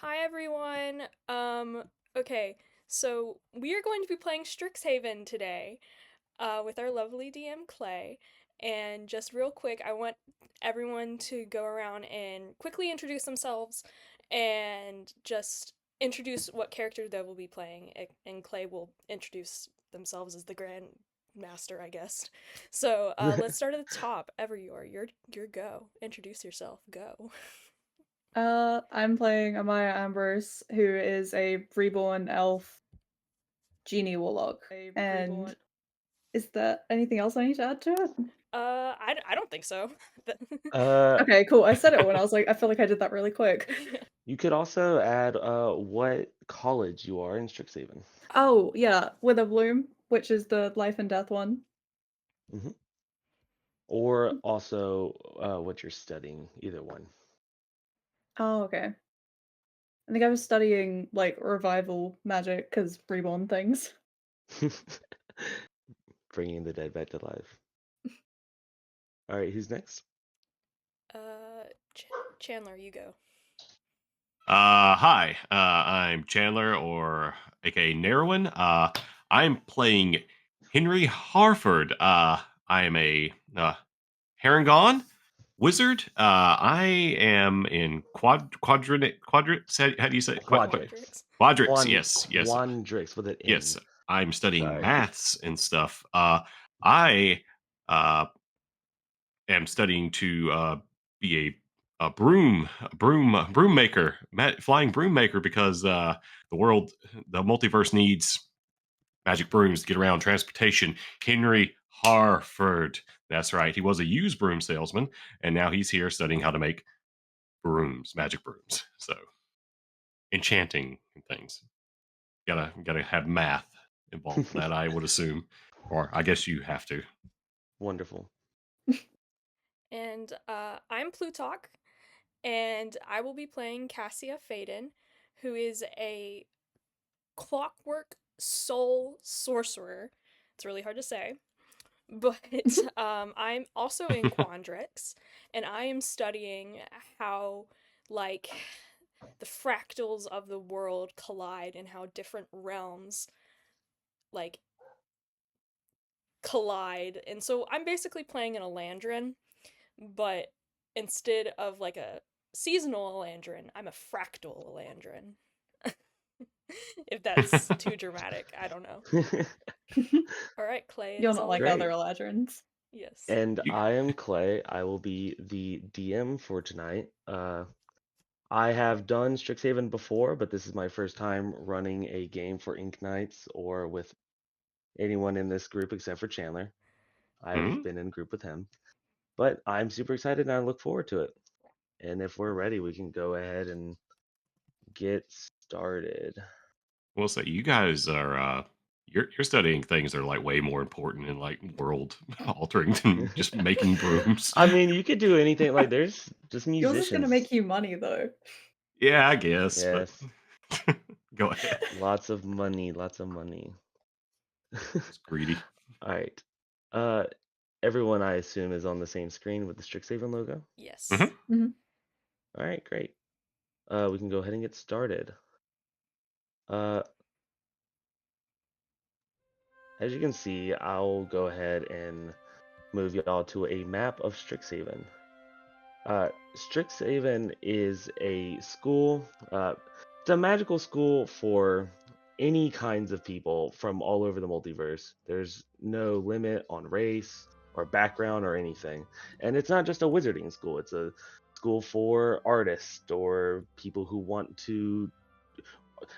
Hi everyone. Okay, so we are going to be playing Strixhaven today, with our lovely DM Klay. And just real quick, I want everyone to go around and quickly introduce themselves and just introduce what character they will be playing. And Klay will introduce themselves as the Grand Master, I guess. So let's start at the top. Everyor, your go. Introduce yourself. Go. I'm playing Amaia Ambrose, who is a reborn elf genie warlock. And is there anything else I need to add to it? I don't think so. Uh, Okay, cool. I said it when I was like, I feel like I did that really quick. you could also add what college you are in Strixhaven. Oh, yeah, Wither Bloom, which is the life and death one. hmm Or also what you're studying, either one. Oh, okay. I think I was studying like revival magic because reborn things. Bringing the dead back to life. All right, who's next? Ch- Chandler, you go. Hi, I'm Chandler, or aka Nayruan. I'm playing Henry Harford. I am a Harangon wizard. I am in quadrants. How do you say it? Quadrix. Quadrants? Yes, Quandrix with an yes. N. I'm studying Sorry. maths and stuff. I uh, am studying to be broom maker, flying broom maker, because the multiverse needs magic brooms to get around transportation. Henry Harford, that's right. He was a used broom salesman, and now he's here studying how to make brooms, magic brooms. So enchanting and things. Gotta have math involved in that, I would assume, or I guess you have to. Wonderful. And I'm Plutarch, and I will be playing Cassia Faden, who is a clockwork soul sorcerer. It's really hard to say. But I'm also in Quandrix, and I am studying how, like, the fractals of the world collide and how different realms, like, collide. And so I'm basically playing an Elandrin, but instead of like a seasonal Elandrin, I'm a fractal Elandrin. If that's too dramatic, I don't know. All right, Klay, it You're is not all like yours. other Great. Eladrins. Yes. And You, I am Klay. I will be the DM for tonight. I have done Strixhaven before, but this is my first time running a game for InKnights or with anyone in this group except for Chandler. I've hmm? been in group with him. But I'm super excited and I look forward to it. And if we're ready, we can go ahead and get started. We'll say you guys are you're studying things that are like way more important and like world altering than just making brooms. I mean, you could do anything. Like, there's just Yours is gonna musicians. make you money though. Yeah, I guess, but Yes, go ahead. lots of money, lots of money. It's greedy. All right. Uh, everyone, I assume, is on the same screen with the Strixhaven logo. Yes. hmm Mhm. All right, great. We can go ahead and get started. Uh, as you can see, I'll go ahead and move y'all to a map of Strixhaven. Strixhaven is a school. It's a magical school for any kinds of people from all over the multiverse. There's no limit on race or background or anything. And it's not just a wizarding school, it's a school for artists or people who want to.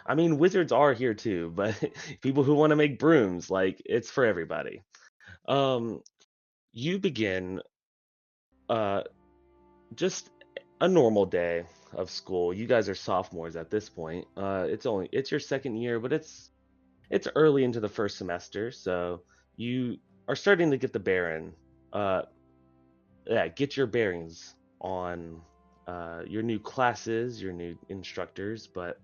I mean, wizards are here too, but people who want to make brooms, like, it's for everybody. Um, you begin uh, just a normal day of school. You guys are sophomores at this point. It's your second year, but it's early into the first semester, so you are starting to get the uh get your bearings on your new classes, your new instructors. But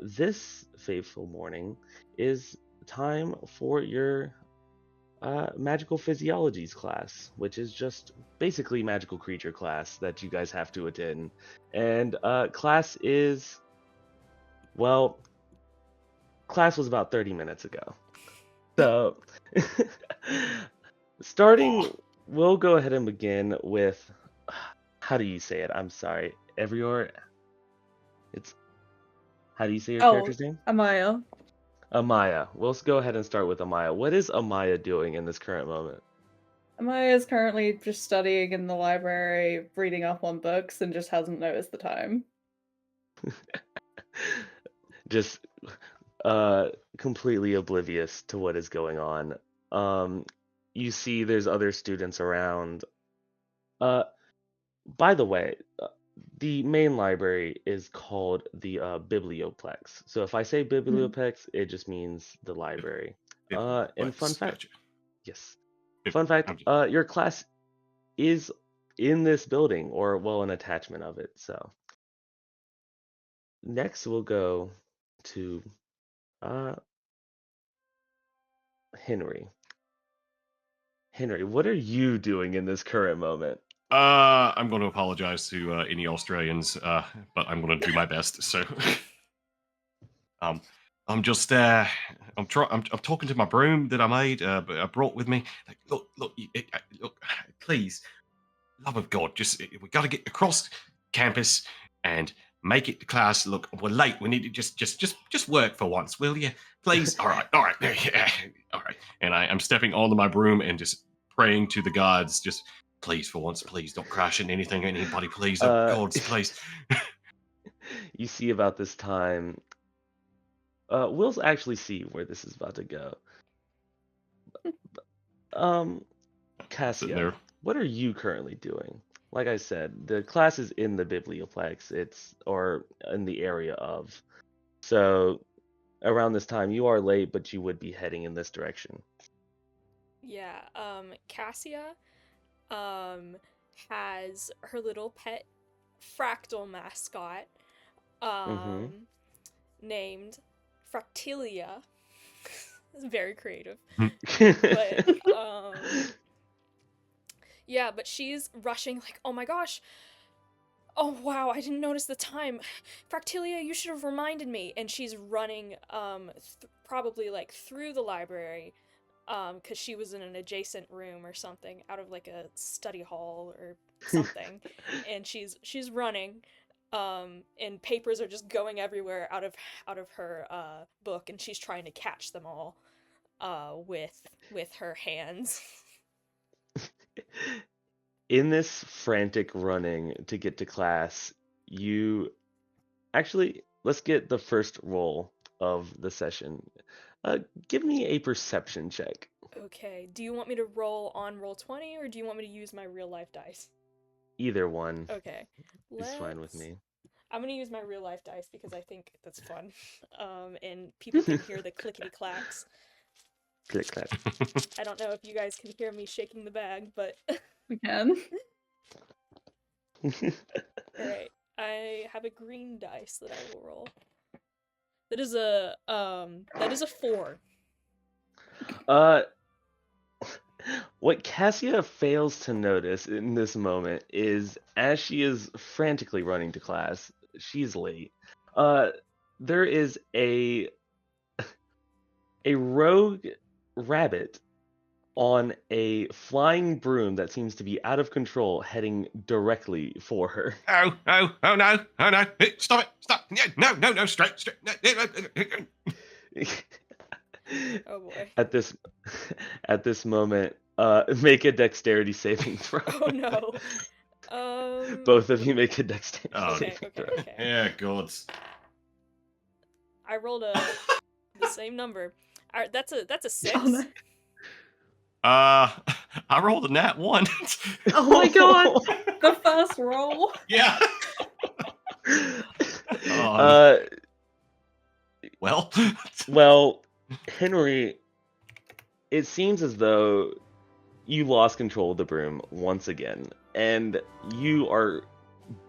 this fateful morning is time for your Magical Physiologies class, which is just basically magical creature class that you guys have to attend. And class is Well, class was about 30 minutes ago. So, starting, we'll go ahead and begin with, how do you say it? I'm sorry. Everyor? How do you say your character's name? Amaia. Amaia. We'll go ahead and start with Amaia. What is Amaia doing in this current moment? Amaia is currently just studying in the library, reading up on books, and just hasn't noticed the time. Just completely oblivious to what is going on. You see there's other students around. By the way, the main library is called the Biblioplex. So if I say Biblioplex, it just means the library. And fun fact, Gotcha. yes. Fun fact, I'm your class is in this building, or well, an attachment of it. So next we'll go to Henry. Henry, what are you doing in this current moment? I'm going to apologize to any Australians, but I'm going to do my best. So, I'm just I'm talking to my broom that I made, but I brought with me. Like, look, please, love of God, just we got to get across campus and make it to class. Look, we're late. We need to just work for once, will you? Please. All right, yeah, all right. And I'm stepping onto my broom and just praying to the gods, just. Please, for once, please don't crash into anything, anybody, please. Oh, God, please. You see about this time, we'll actually see where this is about to go. Casia, what are you currently doing? Like I said, the class is in the Biblioplex, or in the area of. So, around this time, you are late, but you would be heading in this direction. Yeah, Casia has her little pet fractal mascot named Fractilia. It's very creative. But yeah, but she's rushing like, oh my gosh, oh wow, I didn't notice the time. Fractilia, you should have reminded me. And she's running probably like through the library, because she was in an adjacent room or something, out of like a study hall or something. And she's running, and papers are just going everywhere out of her book, and she's trying to catch them all with her hands. In this frantic running to get to class, you actually, let's get the first roll of the session. Give me a perception check. Okay, do you want me to roll on Roll20, or do you want me to use my real life dice? Either one Okay, is fine with me. I'm gonna use my real life dice because I think that's fun. And people can hear the clickety clacks. Click clack. I don't know if you guys can hear me shaking the bag, but We can. alright. I have a green dice that I will roll. That is a 4. What Cassia fails to notice in this moment is, as she is frantically running to class, she's late. There is a rogue rabbit on a flying broom that seems to be out of control, heading directly for her. Oh no. Stop it. No, straight. Oh boy. At this moment, make a dexterity saving throw. Oh no. Both of you make a dexterity saving throw. Okay. Yeah, gods. I rolled the same number. That's a 6. Oh, no. I rolled a nat 1. Oh my god! The first roll. Yeah. Well, Henry, it seems as though you lost control of the broom once again, and you are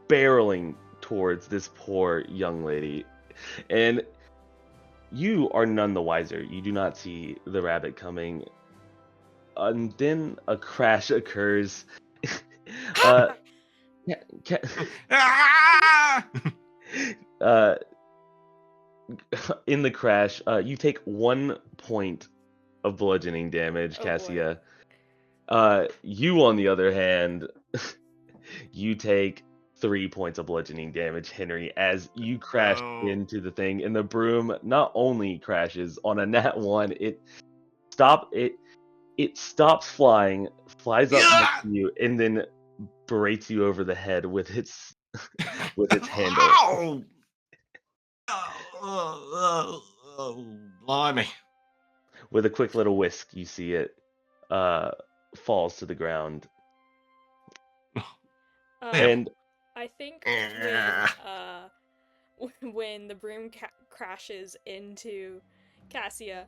barreling towards this poor young lady, and you are none the wiser. You do not see the rabbit coming, and then a crash occurs. in the crash, you take 1 point of bludgeoning damage, Oh boy. Cassia. You, on the other hand, you take 3 points of bludgeoning damage, Henry, as you crash Oh. into the thing, and the broom not only crashes on a nat 1, it stops flying, flies up next to you, and then berates you over the head with its handle. Ow! Blimey. With a quick little whisk, you see it falls to the ground. And I think Eh. when the broom crashes into Cassia,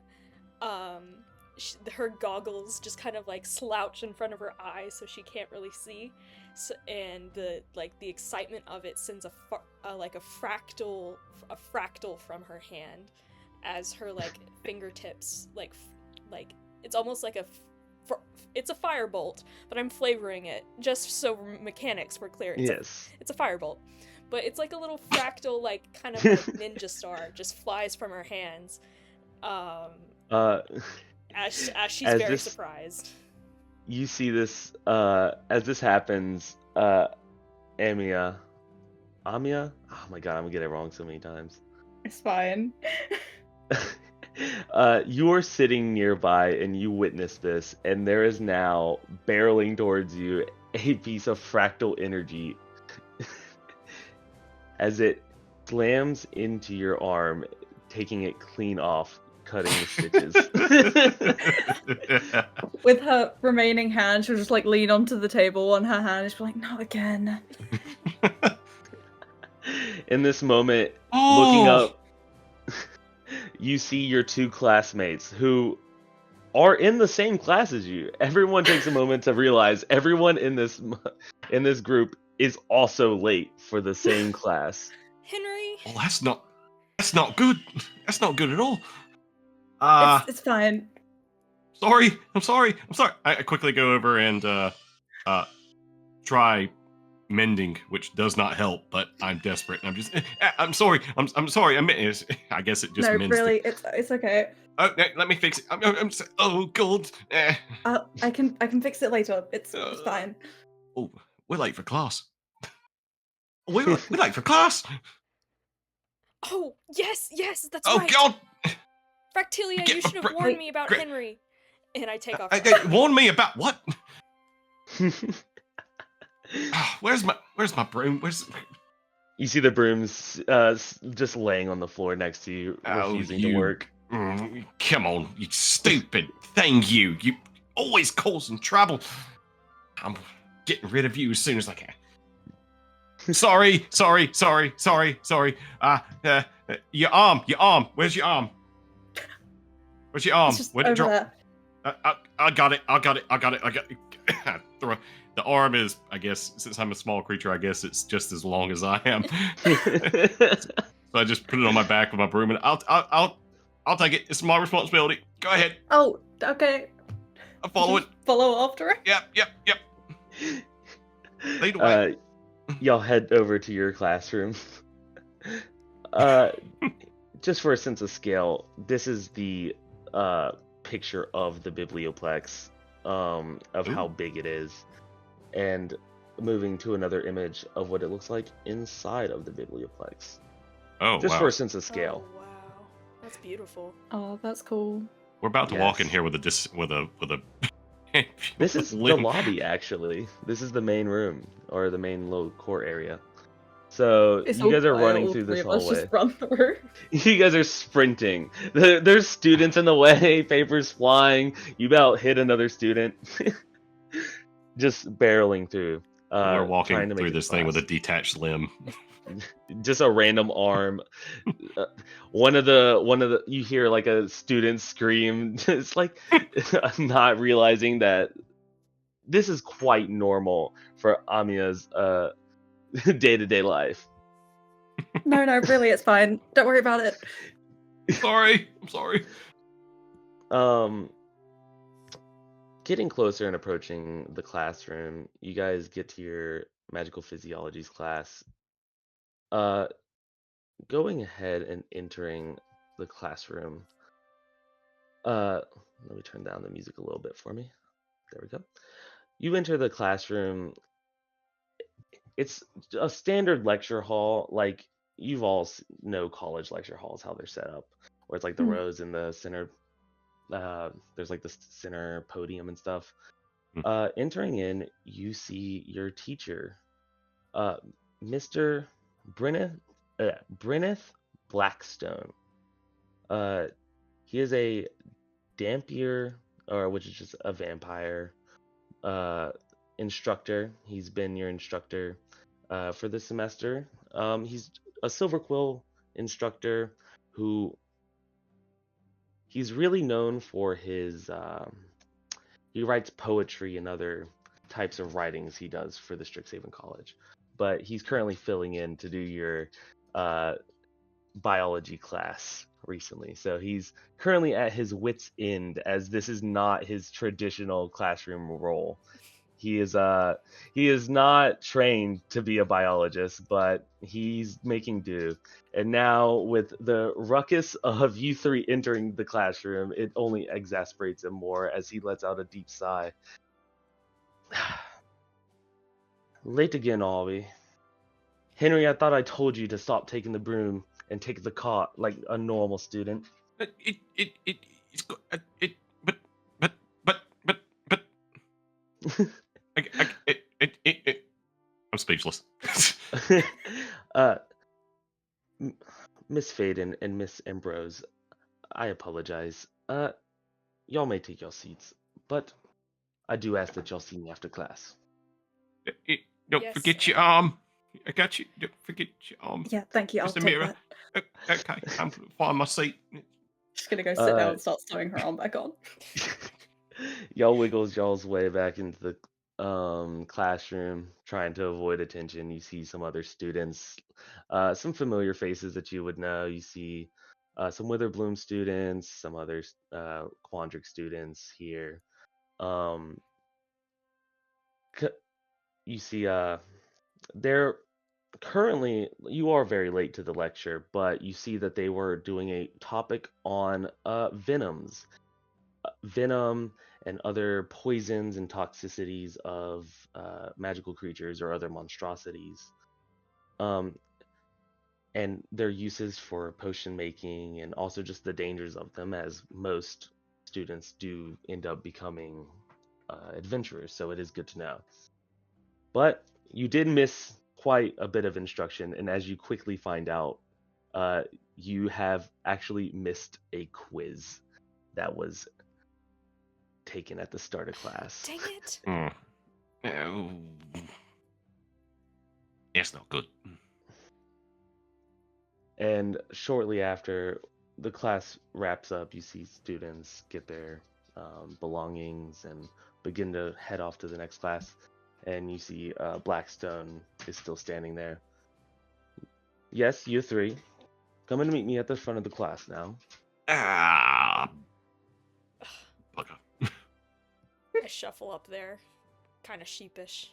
her goggles just kind of like slouch in front of her eyes, so she can't really see. So, and the excitement of it sends a fractal from her hand, as her like fingertips like it's almost like it's a firebolt, but I'm flavoring it just so mechanics were clear. It's a firebolt, but it's like a little fractal, like kind of like ninja star, just flies from her hands. As she's very surprised. You see this as this happens. Amaia. Oh my god, I'm gonna get it wrong so many times. It's fine. You are sitting nearby and you witness this, and there is now barreling towards you a piece of fractal energy as it slams into your arm, taking it clean off, cutting the stitches. With her remaining hand, she'll just like lean onto the table on her hand and she'll be like, not again. In this moment, looking up, you see your 2 classmates who are in the same class as you. Everyone takes a moment to realize everyone in this group is also late for the same class. Henry. Oh, that's not good. That's not good at all. It's fine. Sorry. I'm sorry. I quickly go over and try mending, which does not help, but I'm desperate. And I'm just, I'm sorry. I'm sorry. I guess it just no, mends. really, it's okay. Oh, let me fix it. Oh God. I can fix it later. It's fine. Oh, we're late for class. We're late for class. Oh yes, that's right. Oh God. Fractilia, you should have warned me about Henry. And I take off. Warn me about what? Where's my broom? You see the brooms just laying on the floor next to you, refusing to work. Come on, you stupid thing, you always causing trouble. I'm getting rid of you as soon as I can. Sorry. Your arm. Where's your arm? Where's your arm? Where'd it drop? I got it. The arm is, I guess, since I'm a small creature, I guess it's just as long as I am. So I just put it on my back with my broom, and I'll take it. It's my responsibility. Go ahead. Oh, okay. I'll follow it. Follow after it? Yep. Lead away. Y'all head over to your classroom. Just for a sense of scale, this is the picture of the biblioplex, of how big it is, and moving to another image of what it looks like inside of the biblioplex. Oh, just wow. For a sense of scale. Oh, wow, that's beautiful. Oh, that's cool. We're about to walk in here with a This is the lobby, actually. This is the main room, or the main little core area. So you guys are running through this hallway. Let's just run through. You guys are sprinting. There's students in the way, papers flying. You about hit another student. Just barreling through. We're walking through this thing with a detached limb. Just a random arm. One of the you hear like a student scream. It's like not realizing that this is quite normal for Amaia's day-to-day life. No, really, it's fine. Don't worry about it. I'm sorry. Getting closer and approaching the classroom, you guys get to your Magical Physiology's class. going ahead and entering the classroom, let me turn down the music a little bit for me. There we go. You enter the classroom. It's a standard lecture hall, like you've all know college lecture halls, how they're set up, where it's like the Hmm. rows in the center. There's like the center podium and stuff. Hmm. Entering in, you see your teacher, uh, Mr. Bryneth Blackstone. Uh, he is a Dampier, or which is just a vampire, uh, instructor. He's been your instructor for this semester. He's a Silver Quill instructor who he's really known for his. He writes poetry and other types of writings he does for the Strixhaven College, but he's currently filling in to do your uh, biology class recently. So he's currently at his wit's end as this is not his traditional classroom role. He is not trained to be a biologist, but he's making do. And now with the ruckus of you three entering the classroom, it only exasperates him more as he lets out a deep sigh. Late again, Ollie. Henry, I thought I told you to stop taking the broom and take the cot like a normal student. It's it, but, but, I'm speechless. uh, Miss Faden and Miss Ambrose, I apologize. Y'all may take your seats, but I do ask that y'all see me after class. Don't Yes, forget sir. your arm. I got you. Don't forget your arm. Yeah, thank you. I'll Just a take mirror. that. Okay, I'm find my seat. She's gonna go sit down Uh, and start sewing her arm back on. y'all wiggles y'all's way back into the classroom, trying to avoid attention. You see some other students, some familiar faces that you would know. You see some Witherbloom students, some other Quandric students here. Um, you see they're currently, you are very late to the lecture, but you see that they were doing a topic on venoms, venom and other poisons and toxicities of magical creatures or other monstrosities, um, and their uses for potion making, and also just the dangers of them, as most students do end up becoming adventurers. So it is good to know. But you did miss quite a bit of instruction, and as you quickly find out, uh, you have actually missed a quiz that was taken at the start of class. Dang it. Oh, that's not good. And shortly after the class wraps up, you see students get their belongings and begin to head off to the next class. And you see Blackstone is still standing there. Yes, you three. Come and meet me at the front of the class now. Ah, bugger. I shuffle up there, kind of sheepish.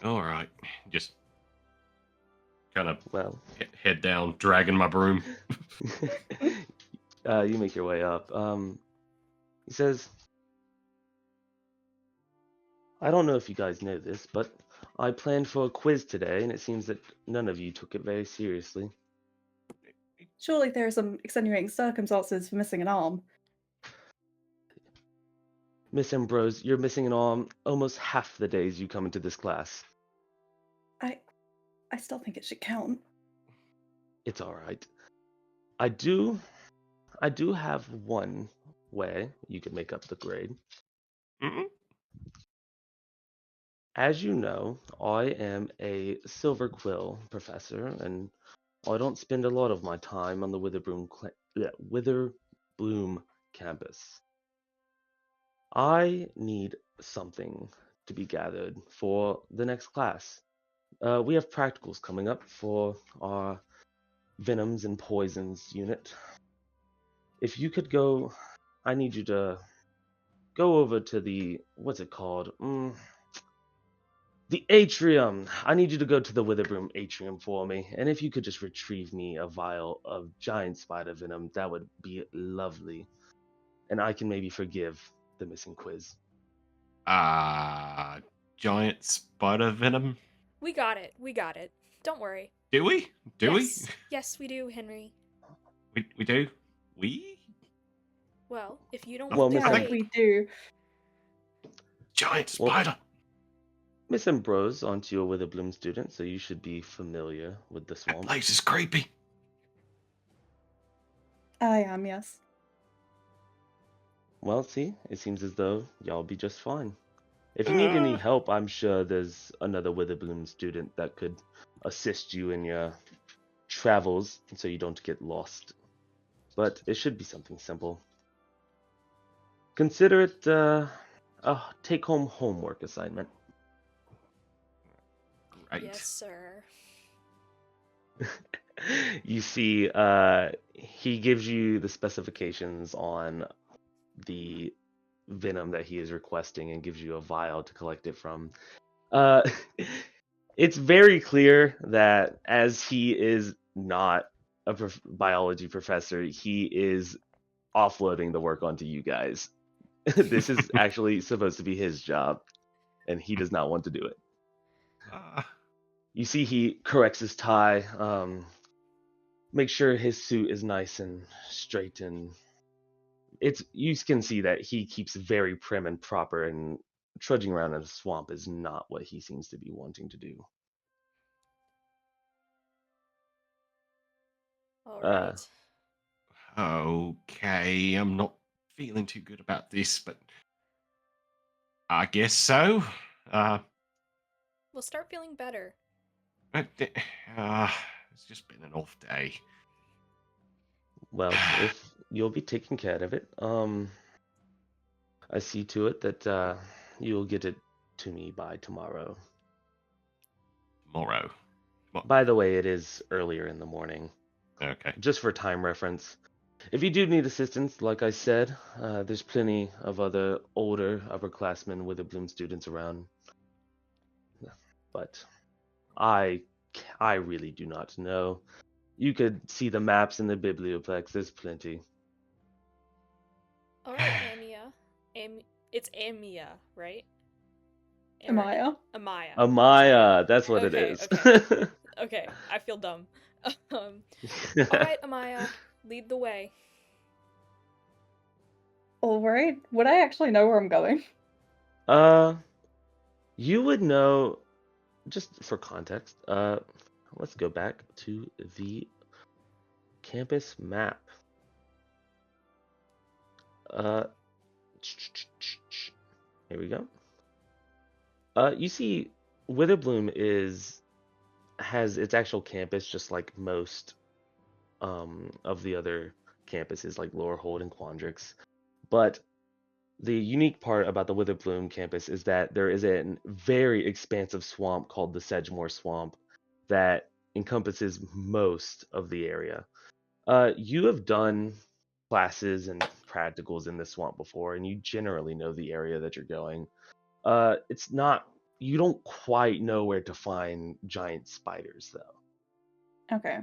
All right, just kind of Well, head down, dragging my broom. you make your way up. He says, I don't know if you guys know this, but I planned for a quiz today, and it seems that none of you took it very seriously. Surely there are some extenuating circumstances for missing an arm. Miss Ambrose, you're missing an arm almost half the days you come into this class. I still think it should count. It's all right. I do have one way you can make up the grade. Mm-mm. As you know, I am a Silver Quill professor, and I don't spend a lot of my time on the Witherbloom campus. I need something to be gathered for the next class. We have practicals coming up for our venoms and poisons unit. If you could go, I need you to go over to the, what's it called? The atrium. I need you to go to the Witherbloom atrium for me, and if you could just retrieve me a vial of giant spider venom, that would be lovely. And I can maybe forgive the missing quiz. Giant spider venom. We got it. We got it. Don't worry. Do we? Do yes. Yes, we do, Henry. we? We do. We Well, if you don't Well, want to Miss Yeah, wait, we do. giant Well, spider. Miss Ambrose, aren't you a Witherbloom student, so you should be familiar with the That swamp. place is creepy. I am, yes. Well, see, it seems as though y'all be just fine. If you need any help, I'm sure there's another Witherbloom student that could assist you in your travels so you don't get lost. But it should be something simple. Consider it a take-home homework assignment. Right. yes, sir. You see, he gives you the specifications on the venom that he is requesting and gives you a vial to collect it from. It's very clear that as he is not a biology professor, he is offloading the work onto you guys. This is actually supposed to be his job, and he does not want to do it. You see, he corrects his tie, make sure his suit is nice and straight, and you can see that he keeps very prim and proper, and trudging around in a swamp is not what he seems to be wanting to do. All right. Okay, I'm not feeling too good about this, but I guess so. We'll start feeling better. It's just been an off day. Well, if you'll be taking care of it, I see to it that you'll get it to me by tomorrow. Tomorrow. By the way, it is earlier in the morning. Okay. Just for time reference. If you do need assistance, like I said, there's plenty of other older upperclassmen Witherbloom students around. But I really do not know. You could see the maps in the biblioplex. There's plenty. All right, Amia. It's Amia, right? Amaya. Amaya. Amaya, that's what it Okay, is. okay. Okay, I feel dumb. All right, Amaya, lead the way. All right. Would I actually know where I'm going? You would know, just for context, let's go back to the campus map. Here we go. You see, Witherbloom has its actual campus, just like most of the other campuses, like Lowerhold and Quandrix. But the unique part about the Witherbloom campus is that there is a very expansive swamp called the Sedgemoor Swamp that encompasses most of the area. You have done classes and practicals in the swamp before, and you generally know the area that you're going. It's not, you don't quite know where to find giant spiders, though. Okay.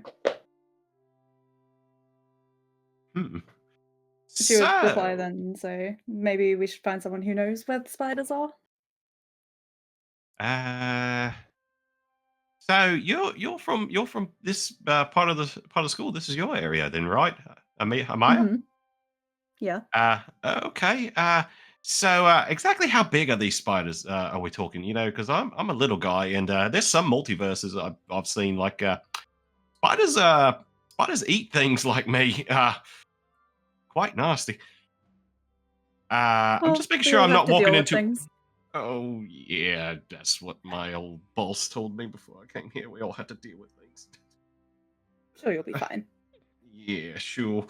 She would reply then and say, maybe we should find someone who knows where the spiders are. So you're from this part of the school. This is your area, then, right? Amaya. Mm-hmm. Yeah. Okay. So exactly how big are these spiders? Are we talking? You know, because I'm a little guy, and there's some multiverses I've seen. Like spiders eat things like me. Quite nasty. I'm just making sure I'm not walking into things. Oh, yeah, that's what my old boss told me before I came here. We all had to deal with things. Sure, you'll be fine. Yeah, sure.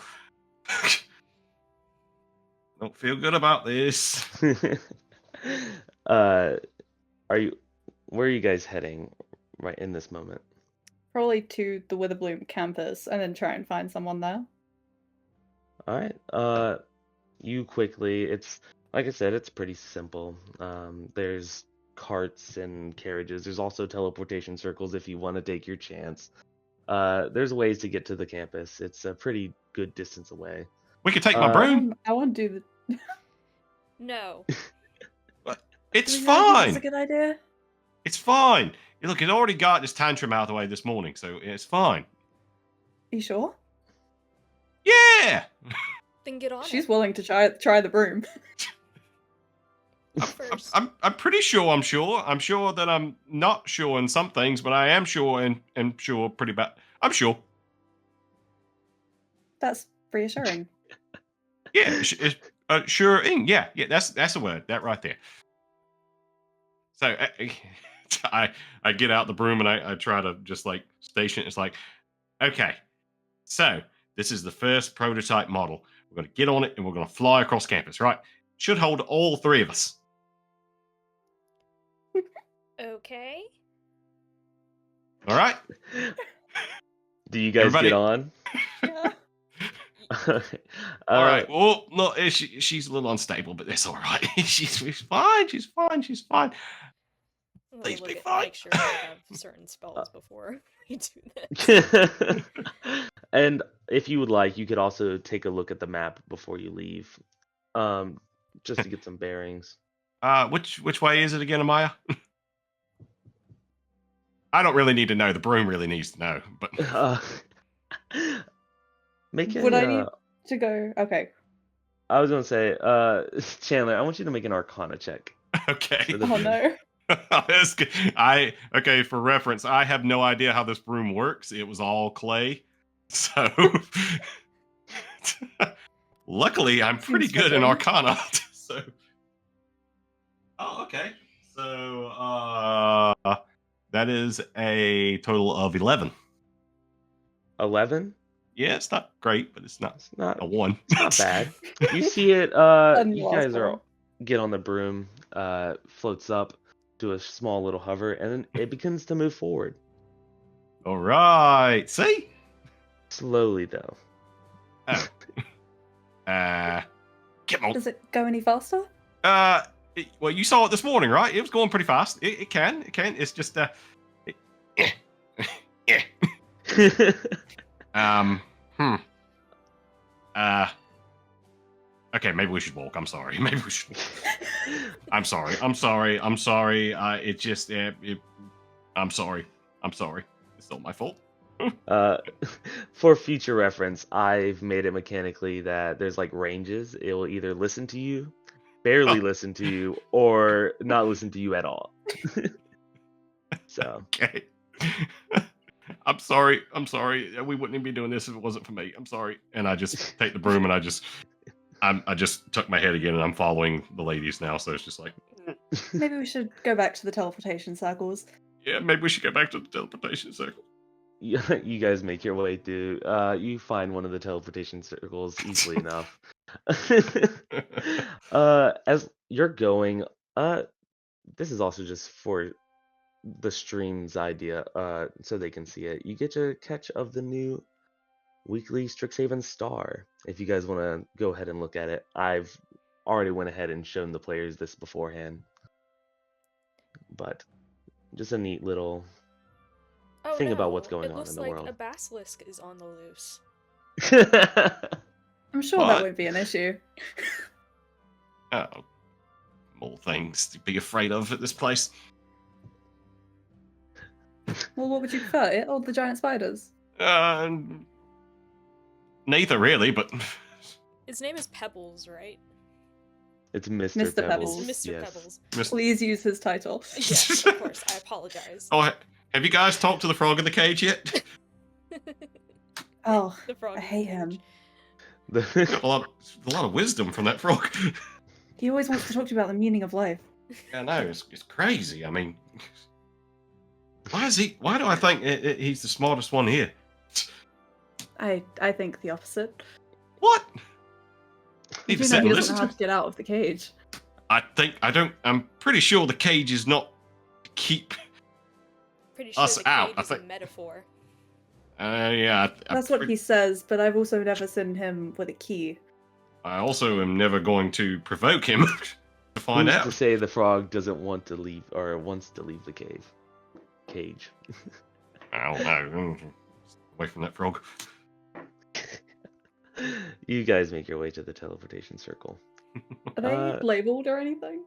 Don't feel good about this. Where are you guys heading right in this moment? Probably to the Witherbloom campus and then try and find someone there. All right. You quickly, it's like I said, it's pretty simple. There's carts and carriages. There's also teleportation circles if you want to take your chance. There's ways to get to the campus. It's a pretty good distance away. We could take my Uh, broom. I want to do the. No. It's Do we really think fine. It's a good idea. It's fine. Look, it already got this tantrum out of the way this morning, so it's fine. Are you sure? Yeah. Then get on She's it. willing to try the broom. First. I'm pretty sure I'm sure. I'm sure that I'm not sure in some things, but I am sure and sure pretty bad. I'm sure. That's reassuring. Yeah, sure. Yeah, that's the word. That right there. So I get out the broom and I try to just like station it. It's like, okay, so this is the first prototype model. We're going to get on it and we're going to fly across campus, right? Should hold all three of us. Okay. All right? Do you guys Everybody- get on? Yeah. All right. Well, no, she's a little unstable, but that's all right. She's fine. She's fine. She's fine. I'm gonna Please look be at- fine. Make sure I have certain spells before we do this. And if you would like, you could also take a look at the map before you leave, just to get some bearings. Which way is it again, Amaia? I don't really need to know. The broom really needs to know. But Make a. Would I need to go? Okay. I was gonna say, Chandler, I want you to make an Arcana check. okay. For the Oh no. That's good. Okay, for reference, I have no idea how this broom works. It was all Klay. So luckily I'm pretty Seems good in fitting. Arcana. So okay. So that is a total of 11. 11. Yeah, it's not great, but it's not It's not. a 1. It's not bad. You see it. And You last guys one. are get on the broom. Floats up to a small little hover, and then it begins to move forward All right. See? slowly, though. Oh. Get on. Does it go any faster? Well, you saw it this morning, right? It was going pretty fast. It can. It's just yeah. Okay, maybe we should walk. I'm sorry. Maybe we should walk. I'm sorry. It just I'm sorry. It's not my fault. For future reference, I've made it mechanically that there's like ranges. It will either listen to you, barely listen to you, or not listen to you at all. So Okay. I'm sorry. We wouldn't even be doing this if it wasn't for me. I'm sorry. And I just take the broom and I just tuck my head again and I'm following the ladies now. So it's just like, Maybe we should go back to the teleportation circles. yeah, maybe we should go back to the teleportation circle. you guys make your way through. You find one of the teleportation circles easily enough. As you're going, this is also just for the stream's idea, so they can see it. You get a catch of the new weekly Strixhaven Star. If you guys want to go ahead and look at it, I've already went ahead and shown the players this beforehand, but just a neat little Oh, think about no, what's going it on looks in the like world. a basilisk is on the loose. I'm sure What? that won't be an issue. Oh, more things to be afraid of at this place. Well, what would you prefer, it or the giant spiders? Neither really, but His name is Pebbles, right? It's Mr. Mr. Pebbles. Pebbles. It's Mr. Yes. Pebbles. Please use his title. Yes, of course. I apologize. Oh, have you guys talked to the frog in the cage yet? Oh, The frog I in the hate cage. him. Got a lot of wisdom from that frog. He always wants to talk to you about the meaning of life. I know, it's crazy. I mean, why do I think he's the smartest one here? I think the opposite. What? You Need to do sit know and he listen doesn't know to how to get out of the cage. I'm pretty sure the cage is not to keep Pretty sure us the out, cage I is a think. metaphor. Yeah. That's what he says, but I've also never seen him with a key. I also am never going to provoke him. to find Who's out. to say the frog doesn't want to leave or wants to leave the cage? I don't know. Away from that frog. You guys make your way to the teleportation circle. Are they labeled or anything?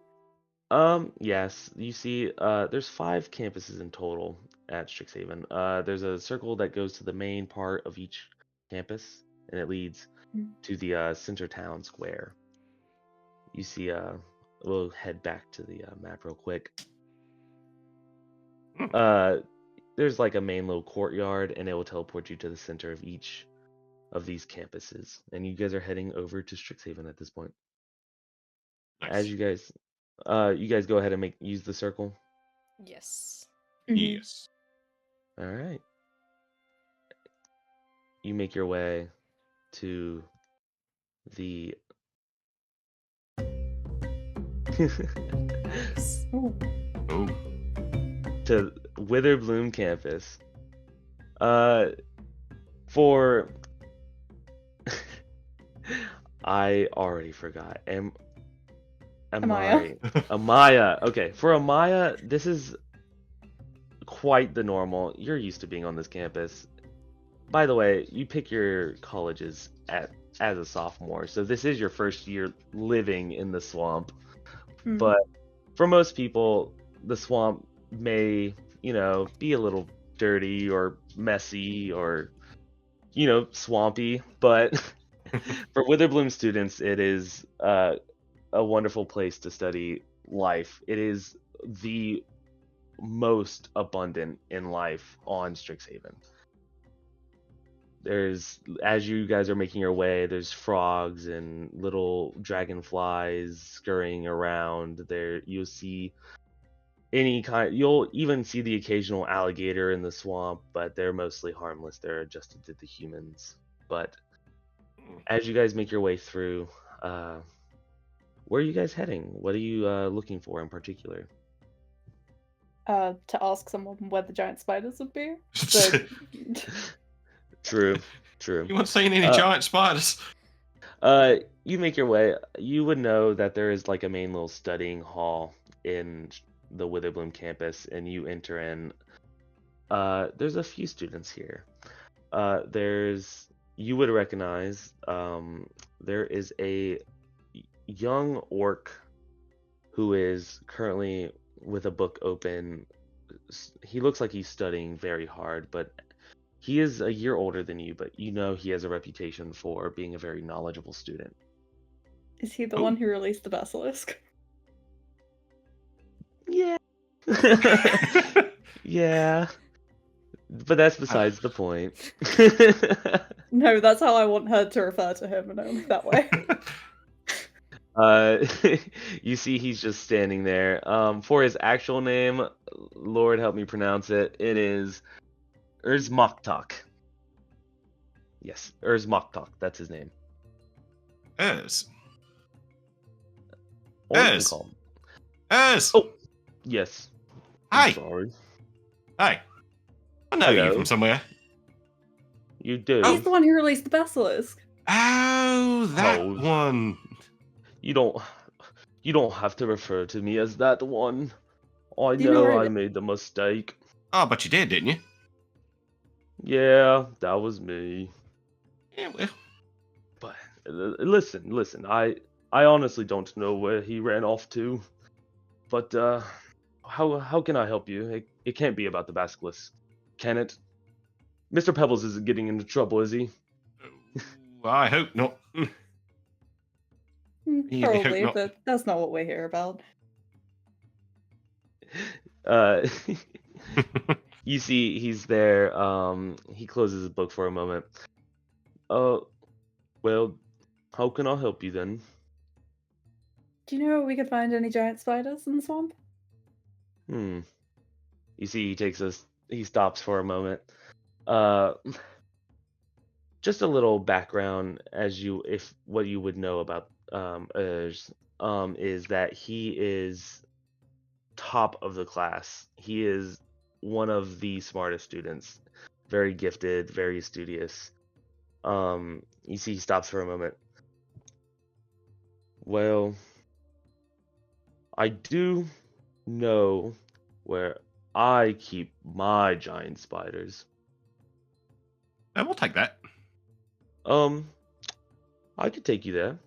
Yes. You see, there's 5 campuses in total at Strixhaven. There's a circle that goes to the main part of each campus, and it leads to the center town square. You see, we'll head back to the map real quick. There's like a main little courtyard, and it will teleport you to the center of each of these campuses. And you guys are heading over to Strixhaven at this point. Nice. As you guys go ahead and use the circle. Yes. Yes. All right. You make your way to the Nice. Ooh. Oh. to Witherbloom campus. For I already forgot. Amaia. Amaia. Okay, for Amaia, this is quite the normal. You're used to being on this campus. By the way, you pick your colleges as a sophomore, so this is your first year living in the swamp. But for most people, the swamp may, be a little dirty or messy or, swampy. But for Witherbloom students, it is a wonderful place to study life. It is the most abundant in life on Strixhaven. As you guys are making your way, there's frogs and little dragonflies scurrying around. You'll see you'll even see the occasional alligator in the swamp, but they're mostly harmless. They're adjusted to the humans. But as you guys make your way through, where are you guys heading? What are you looking for in particular? To ask someone where the giant spiders would be. So... True. You weren't seeing any giant spiders. You make your way. You would know that there is like a main little studying hall in the Witherbloom campus, and you enter in. There's a few students here. You would recognize. There is a young orc who is currently with a book open. He looks like he's studying very hard, but he is a year older than you, but he has a reputation for being a very knowledgeable student. Is he the one who released the basilisk? Yeah. Yeah. But that's besides the point. No, that's how I want her to refer to him, and only that way. You see he's just standing there. For his actual name, Lord help me pronounce it, it is Erzmoktok. Yes, Erzmoktok, that's his name. Ez. Or you can Ez. call him. Ez. Oh, yes. Hi. I'm sorry. Hi. I know you Hello. from somewhere. You do. He's the one who released the basilisk. Oh, that Oh. one. You don't have to refer to me as that one. I Do you know know where I it- made the mistake. Oh, but you did, didn't you? Yeah, that was me. Yeah, well. But listen. I honestly don't know where he ran off to. But how can I help you? It can't be about the basilisk, can it? Mr. Pebbles isn't getting into trouble, is he? I hope not. Really hope Probably, not. but that's not what we're here about. You see, he's there. He closes his book for a moment. Well, how can I help you then? Do you know where we could find any giant spiders in the swamp? You see, he stops for a moment. Just a little background what you would know about Urz, is that he is top of the class. He is one of the smartest students, very gifted, very studious. You see, he stops for a moment. Well, I do know where I keep my giant spiders. We'll take that. I could take you there.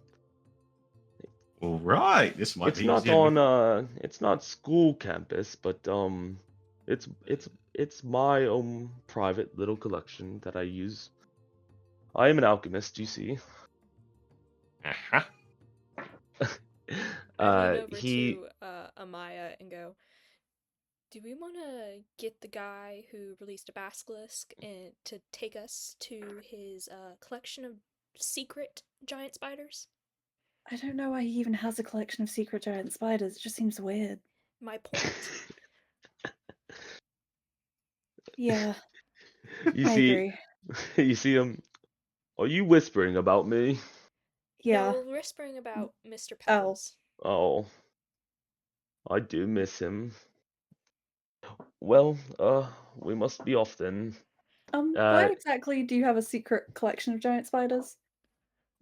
All right, this might It's be not easier. on it's not school campus, but it's it's my own private little collection that I use. I am an alchemist, you see. Uh-huh. I lean over He to Amaia and go, do we want to get the guy who released a basilisk and to take us to his collection of secret giant spiders? I don't know why he even has a collection of secret giant spiders. It just seems weird. My point. Yeah, you I see agree. you see him. Are you whispering about me? Yeah. No, we're whispering about Mr. Oh. Pebbles. Oh, I do miss him. Well, we must be off then. Why exactly do you have a secret collection of giant spiders?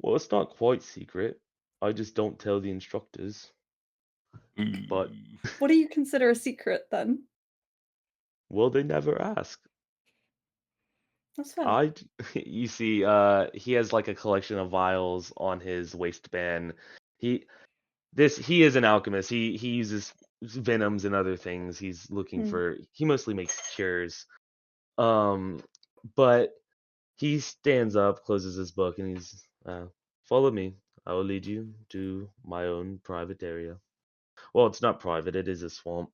Well, it's not quite secret. I just don't tell the instructors. But, What do you consider a secret then? well, they never ask. That's fair. You see, he has like a collection of vials on his waistband. He, he is an alchemist. He uses venoms and other things. He's looking Hmm. for, he mostly makes cures. Um, but he stands up, closes his book, and he's, follow me. I will lead you to my own private area. Well, it's not private, it is a swamp.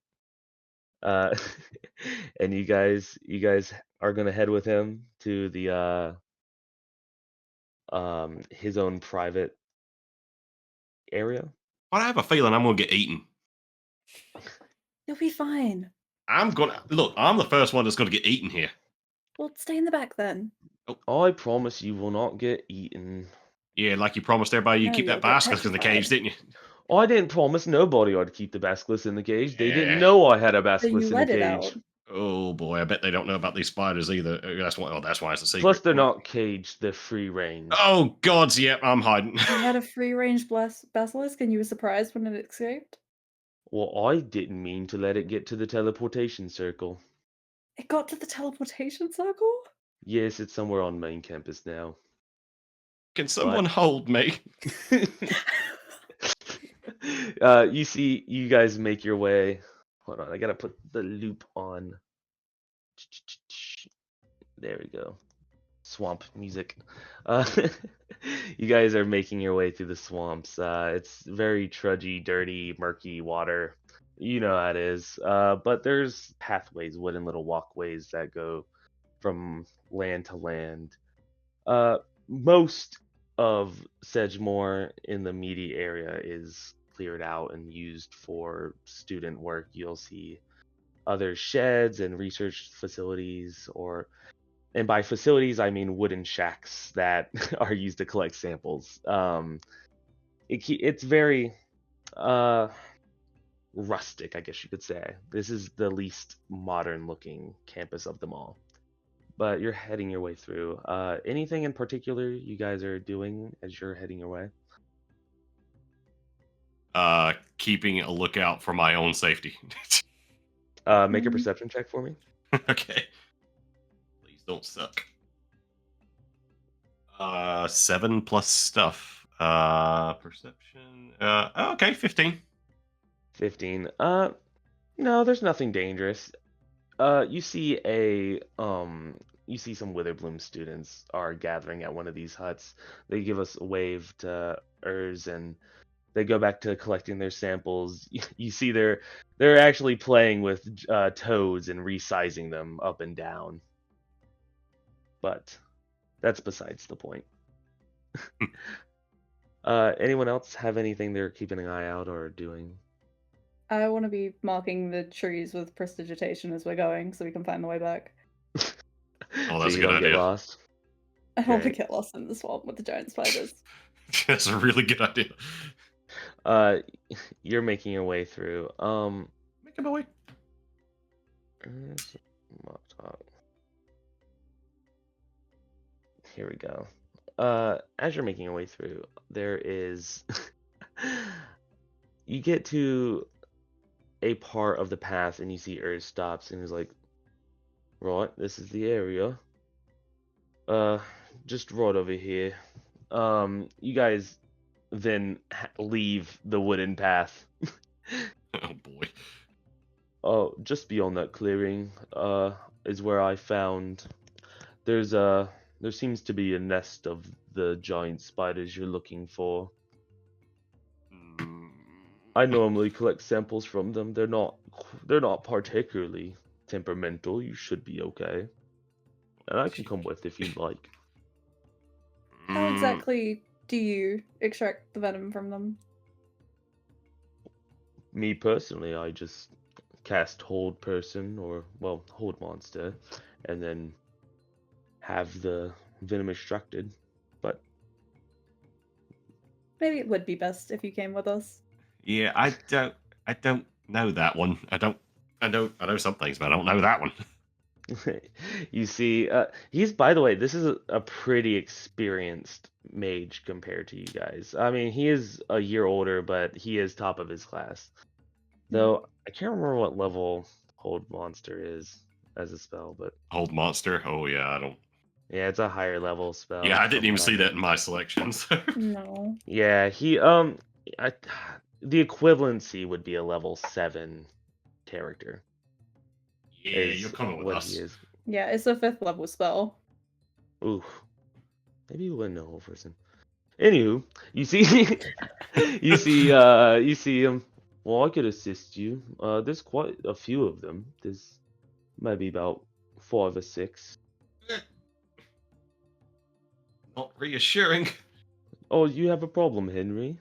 Uh, and you guys are gonna head with him to the his own private area. But I have a feeling I'm gonna get eaten. You'll be fine. I'm the first one that's gonna get eaten here. Well, stay in the back then. I promise you will not get eaten. Yeah, like you promised everybody you'd No, keep you'll that get basilisk in the cage, petrified. didn't you? I didn't promise nobody I'd keep the basilisk in the cage. They didn't Yeah. know I had a So you basilisk in the let it cage. out. Oh boy, I bet they don't know about these spiders either. That's why. Oh, that's why it's a secret. Plus, they're not caged; they're free range. Oh gods, yep, I'm hiding. You had a free-range basilisk and you were surprised when it escaped? Well, I didn't mean to let it get to the teleportation circle. It got to the teleportation circle? Yes, it's somewhere on main campus now. Can someone hold me? You see, you guys make your way. Hold on, I gotta put the loop on. There we go. Swamp music. Uh, you guys are making your way through the swamps. It's very trudgy, dirty, murky water. You know how it is. But there's pathways, wooden little walkways that go from land to land. Most of Sedgemoor in the meaty area is cleared out and used for student work. You'll see other sheds and research facilities, and by facilities I mean wooden shacks that are used to collect samples. It's very rustic, I guess you could say. This is the least modern looking campus of them all. But you're heading your way through. Anything in particular you guys are doing as you're heading your way? Keeping a lookout for my own safety. Make a perception check for me. Okay. Please don't suck. 7 plus stuff. Perception. Okay, 15. 15. No, there's nothing dangerous. You see you see some Witherbloom students are gathering at one of these huts. They give us a wave to Urs, and they go back to collecting their samples. You see they're actually playing with toads and resizing them up and down. But that's besides the point. Anyone else have anything they're keeping an eye out or doing? I want to be marking the trees with prestidigitation as we're going so we can find the way back. Oh, So that's you a good don't get idea. lost. I don't want to Great. get lost in the swamp with the giant spiders. That's a really good idea. You're making your way through. Making my way. Here we go. As you're making your way through, there is you get to a part of the path, and you see Urs stops and is like, right, this is the area. Just right over here. You guys then leave the wooden path. Oh boy. Oh, just beyond that clearing, is where I found there seems to be a nest of the giant spiders you're looking for. Mm, I normally collect samples from them. They're not particularly temperamental. You should be okay. And I can come with if you'd like. How exactly do you extract the venom from them? Me personally, I just cast Hold Person or, well, Hold Monster, and then have the venom extracted. But Maybe it would be best if you came with us. Yeah, I don't know that one. I know some things, but I don't know that one. you see, he's, by the way, this is a pretty experienced mage compared to you guys. I mean, he is a year older, but he is top of his class. Though I can't remember what level Hold Monster is as a spell, but Hold monster. Oh yeah, I don't. yeah, it's a higher level spell. Yeah, I didn't from even what see I that in my selections. No. Yeah, I, the equivalency would be a level 7 character. Yeah, Is you're coming with what us. he is. Yeah, it's a 5th level spell. Ooh, maybe you wouldn't know whole person. Anywho, you see, you see him. Well, I could assist you. There's quite a few of them. There's maybe about 5 or 6. Not reassuring. Oh, you have a problem, Henry?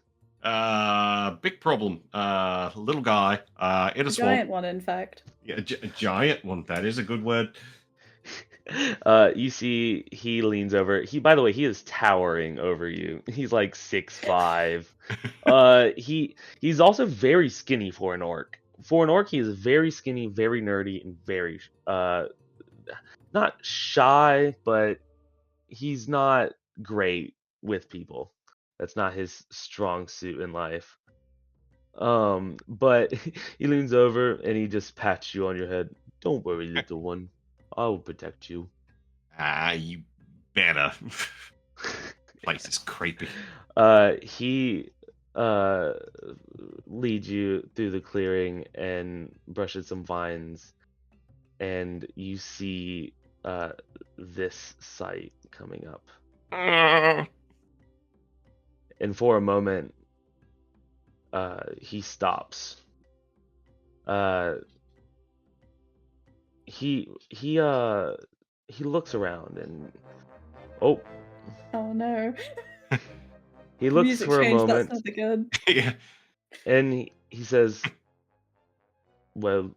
Big problem. Little guy. In a swamp. Giant one, in fact. Yeah, a giant one. That is a good word. You see, he leans over. By the way, he is towering over you. He's like 6'5". He's also very skinny for an orc. For an orc, he is very skinny, very nerdy, and very not shy, but he's not great with people. That's not his strong suit in life. But he leans over and he just pats you on your head. Don't worry, little one. I will protect you. You better. Place is creepy. He leads you through the clearing and brushes some vines, and you see this sight coming up. And for a moment, he stops. He looks around and oh no. he looks Music for a change, moment that's not good. Yeah. and he says, well,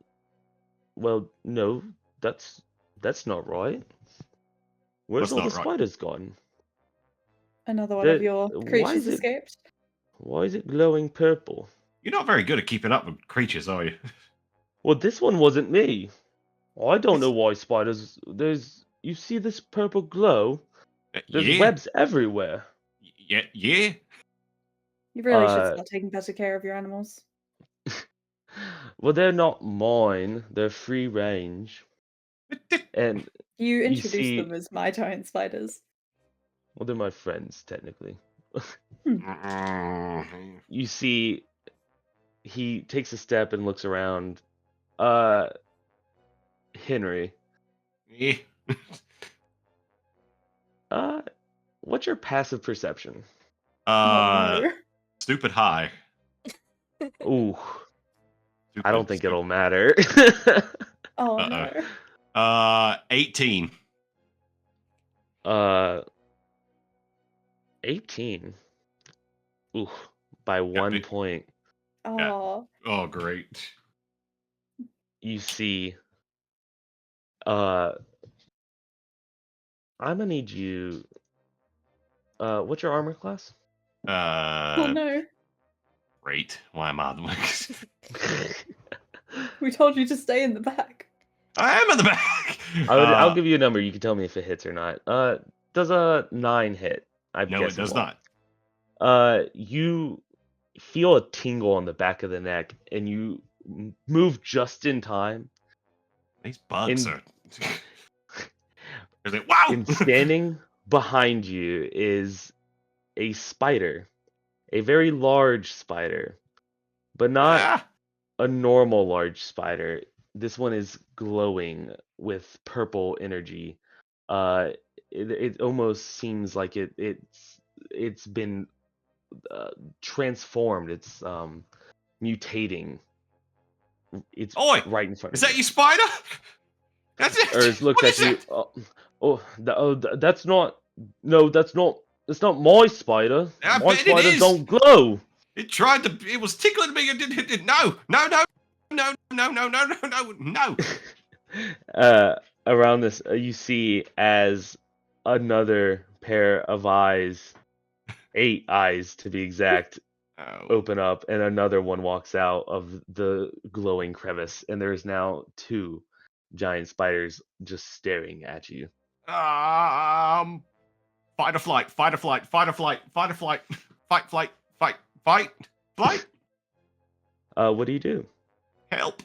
no, that's not right. Where's That's all the not right. spiders gone? Another one of your Why creatures is it- escaped. Why is it glowing purple? You're not very good at keeping up with creatures, are you? Well, this one wasn't me. I don't know why spiders. You see this purple glow? There's Yeah. webs everywhere. Yeah. You really should Uh, start taking better care of your animals. Well, they're not mine. They're free range. And You introduced see- them as my giant spiders. well, they're my friends technically. Mm. You see, he takes a step and looks around. Henry. Yeah. What's your passive perception? Oh, no. Stupid high. Ooh, Stupid, I don't think stupid. it'll matter. Oh, Uh-oh. no. 18. 18. Ooh, by 1 big- point. Oh. Oh, great. You see, I'm gonna need you. What's your armor class? Oh, no. Great. Why am I the one? We told you to stay in the back. I am in the back. I'll give you a number. You can tell me if it hits or not. Does a 9 hit? I'm No, it guessing does won't. not. You feel a tingle on the back of the neck, and you move just in time. These bugs In- are. They're like, wow! And standing behind you is a spider, a very large spider, but not Ah! a normal large spider. This one is glowing with purple energy. It almost seems like it's been transformed. It's mutating. It's Oi! right in front Is of that you. you, spider? That's it. Urs looks What at is you. it? That's not. No, that's not. It's not my spider. I My bet it spiders is. don't glow. It tried to. It was tickling me. It no, no, no, no, no, no, no, no, no, no. Around this, you see as another pair of eyes, 8 eyes to be exact, Oh. open up, and another one walks out of the glowing crevice, and there is now 2 giant spiders just staring at you. Fight or flight, fight or flight, fight or flight, fight or flight, fight, flight, fight, fight, flight. What do you do? Help.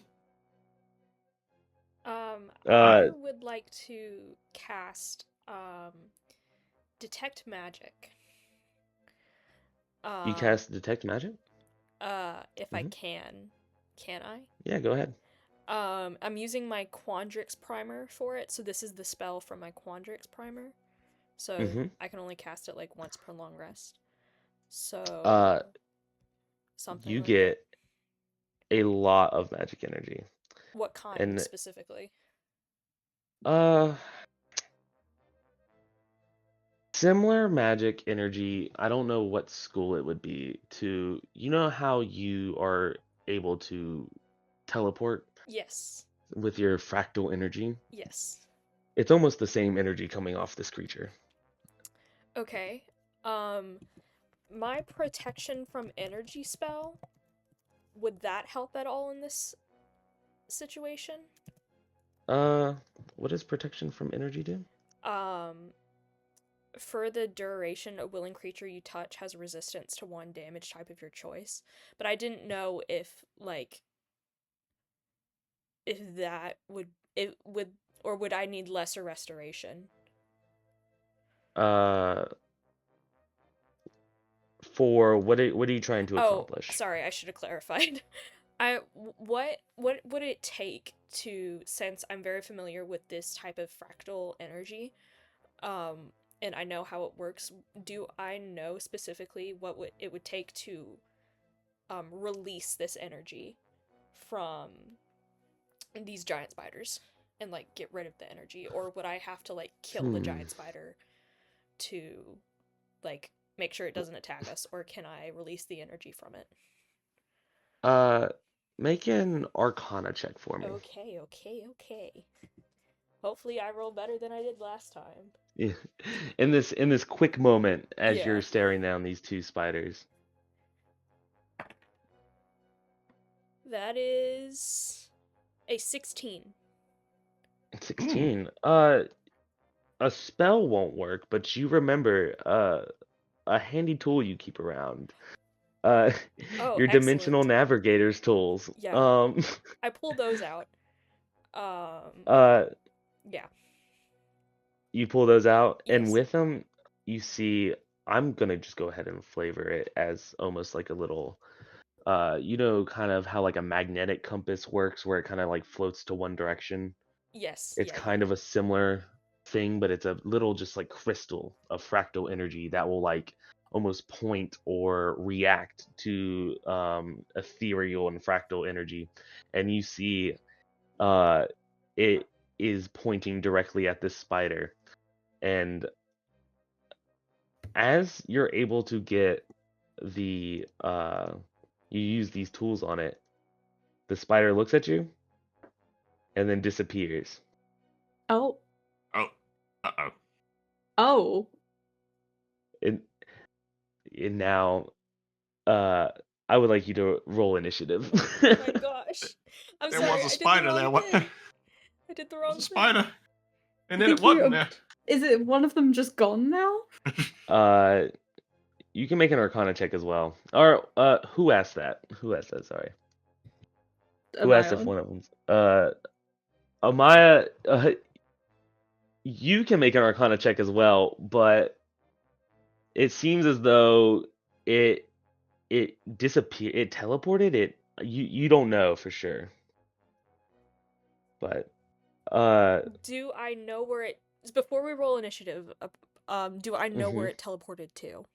I would like to cast Detect Magic. You cast Detect Magic? If I can. Can I? Yeah, go ahead. I'm using my Quandrix primer for it, so this is the spell from my Quandrix primer. So I can only cast it like once per long rest. So something you like get a lot of magic energy. What kind And specifically? Similar magic energy. I don't know what school it would be to, you know how you are able to teleport Yes. with your fractal energy? Yes. It's almost the same energy coming off this creature. Okay. My protection from energy spell, would that help at all in this situation? What does protection from energy do? For the duration, a willing creature you touch has resistance to 1 damage type of your choice. But I didn't know if that would or would I need lesser restoration? For what are you trying to accomplish? Oh, sorry, I should have clarified. What would it take to, since I'm very familiar with this type of fractal energy, and I know how it works, do I know specifically what it would take to release this energy from these giant spiders and like get rid of the energy, or would I have to like kill the giant spider to like make sure it doesn't attack us, or can I release the energy from it? Make an Arcana check for me. Okay. Hopefully I roll better than I did last time. Yeah. In this quick moment as Yeah. you're staring down these 2 spiders. That is a 16. 16. A spell won't work, but you remember a handy tool you keep around. Your dimensional Excellent. navigator's tools. Yeah. I pull those out. Yeah. You pull those out, Yes. and with them, you see. I'm gonna just go ahead and flavor it as almost like a little, kind of how like a magnetic compass works, where it kind of like floats to one direction. Yes. It's kind of a similar thing, but it's a little just like crystal of fractal energy that will like almost point or react to ethereal and fractal energy. And you see it is pointing directly at this spider. And as you're able to get you use these tools on it, the spider looks at you and then disappears. Oh. Uh-oh. Oh. And now, I would like you to roll initiative. Oh my gosh. I'm There sorry. was a spider there. What? I did the wrong A thing. spider. And I then it think you- wasn't there. Is it one of them just gone now? You can make an Arcana check as well. Or who asked that? Sorry. Who asked if Amaia? one of them? Amaia, you can make an Arcana check as well, but it seems as though it disappeared. It teleported. You don't know for sure, but Do I know where it before we roll initiative? Do I know where mhm. it teleported to?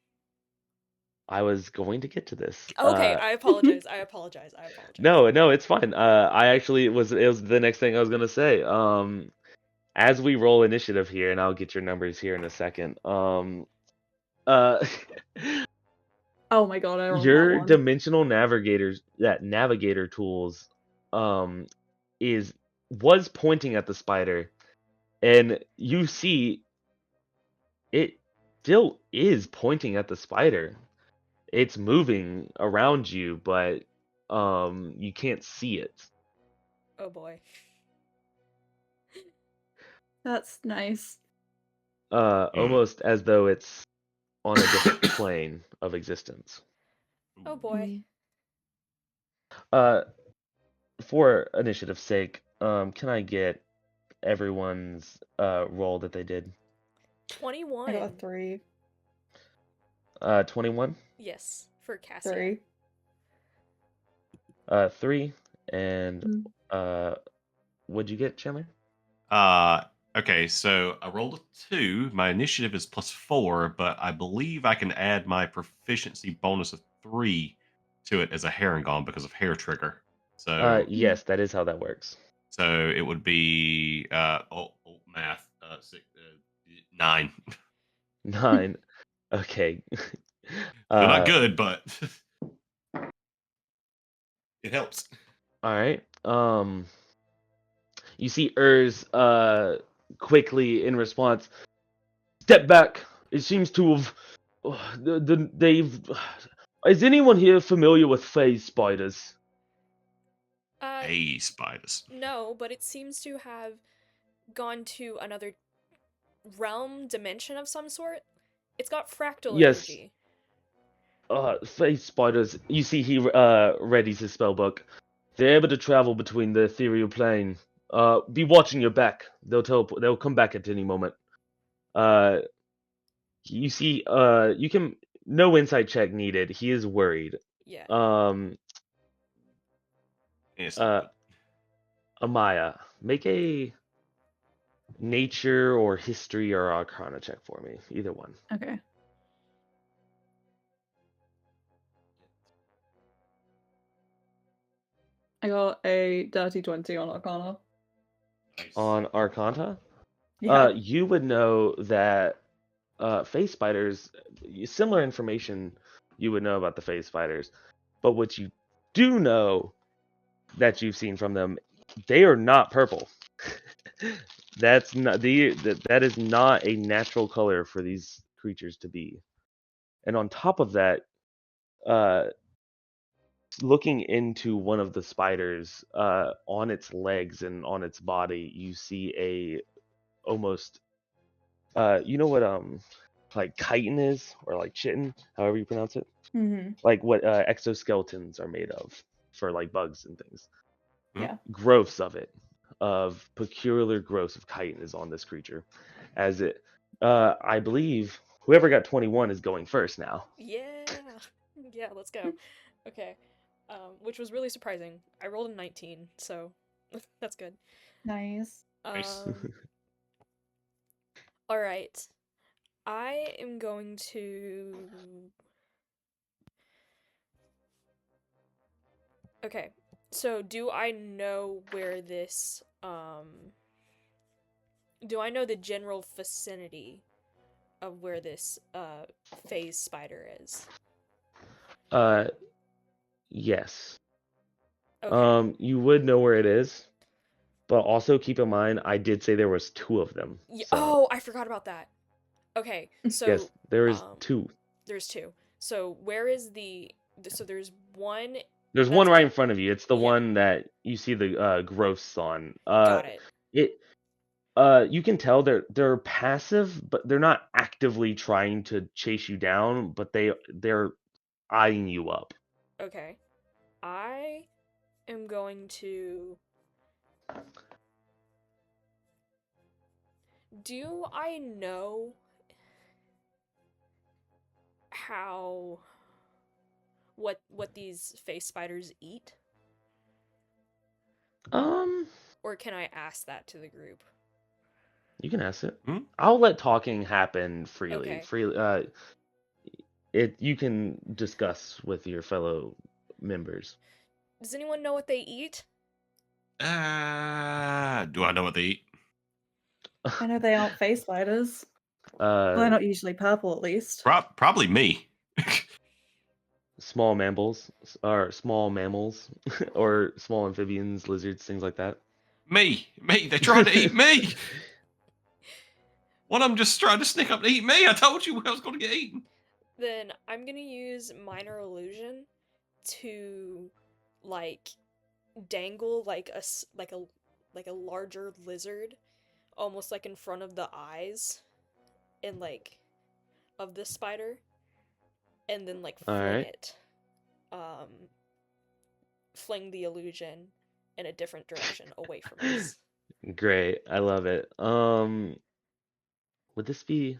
I was going to get to this. Okay, I apologize. I apologize. I apologize. No, it's fine. I actually it was the next thing I was gonna say. As we roll initiative here, and I'll get your numbers here in a second. Uh, Oh my god, I rolled that your one. dimensional navigators, that navigator tools, um, was pointing at the spider, and you see it still is pointing at the spider. It's moving around you, but you can't see it. Oh boy. That's nice. Almost as though it's on a different plane of existence. Oh boy. Uh, for initiative's sake, can I get everyone's roll that they did? 21. I got a 3. 21, Yes, for Casia. 3. 3, and what'd you get, Chandler? Okay, so I rolled a 2. My initiative is +4, but I believe I can add my proficiency bonus of 3 to it as a Harengon because of hair trigger. So Yes, that is how that works. so it would be math 9. 9. Okay. Still not good, but it helps. All right. You see quickly in response, step back. It seems to have they've is anyone here familiar with phase spiders? Hey, spiders. No, but it seems to have gone to another realm, dimension of some sort. It's got fractal Yes. energy. Phase spiders. You see he readies his spell book. They're able to travel between the ethereal plane. Be watching your back. They'll come back at any moment. You see you can no insight check needed. He is worried. Yeah. Yes. Amaia, make a nature or history or arcana check for me. Either one. Okay. I got a dirty 20 on Arcana. Nice. On arcana, Yeah. you would know that phase spiders, similar information you would know about the phase spiders, but what you do know that you've seen from them, they are not purple. That is not a natural color for these creatures to be. And on top of that, looking into one of the spiders, on its legs and on its body, you see a almost you know what like chitin is, or like chitin, however you pronounce it, Mm-hmm. like what exoskeletons are made of for like bugs and things. Yeah. Growths of peculiar growths of chitin is on this creature, as it I believe whoever got 21 is going first now. Yeah. Yeah, let's go. Okay. Which was really surprising. I rolled a 19, so that's good. Nice. Nice. All right. I am going to Okay. So, do I know where this do I know the general vicinity of where this phase spider is? Yes. Okay. You would know where it is, but also keep in mind I did say there was 2 of them. So Oh, I forgot about that. Okay. So yes, there is 2. there's 2. So where is so there's one There's that's one right in front of you. It's the yeah. one that you see the growths on. Got it. You can tell they're passive, but they're not actively trying to chase you down, but they're eyeing you up. Okay. I am going to... Do I know how... what these face spiders eat? Or can I ask that to the group? You can ask it. Hmm? I'll let talking happen freely. Okay. Freely. You can discuss with your fellow members. Does anyone know what they eat? Do I know what they eat? I know they aren't face spiders. Well, they're not usually purple, at least. Probably me. Small mammals, or small mammals, or small amphibians, lizards, things like that. Me. They're trying to eat me. One of them just tried to sneak up and eat me. I told you I was going to get eaten. Then I'm gonna use minor illusion to, like, dangle like a larger lizard, almost like in front of the eyes, and like of this spider, and then like All fling right. it, fling the illusion in a different direction away from us. Great, I love it. Would this be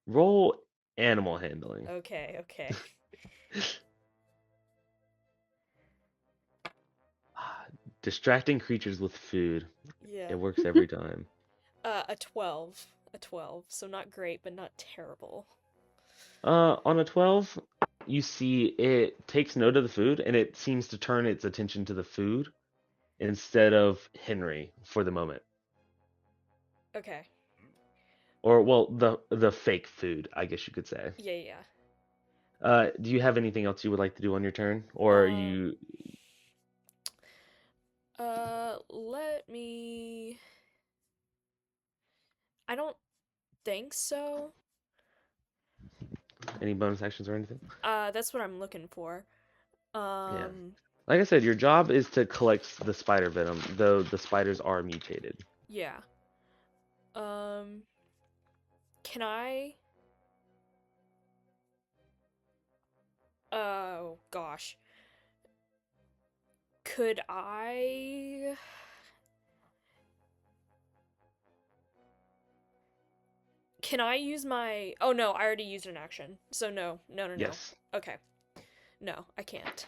roll animal handling? Okay. Distracting creatures with food. Yeah. It works every time. A 12. A 12. So not great, but not terrible. On a 12, you see it takes note of the food and it seems to turn its attention to the food instead of Henry for the moment. Okay. Or well, the fake food, I guess you could say. Yeah. Do you have anything else you would like to do on your turn, or are you? Let me... I don't think so. Any bonus actions or anything? That's what I'm looking for. Yeah. Like I said, your job is to collect the spider venom, though the spiders are mutated. Yeah. Can I... Oh, gosh. Could I... Can I use my... Oh, no, I already used an action. So no. Yes. Okay. No, I can't.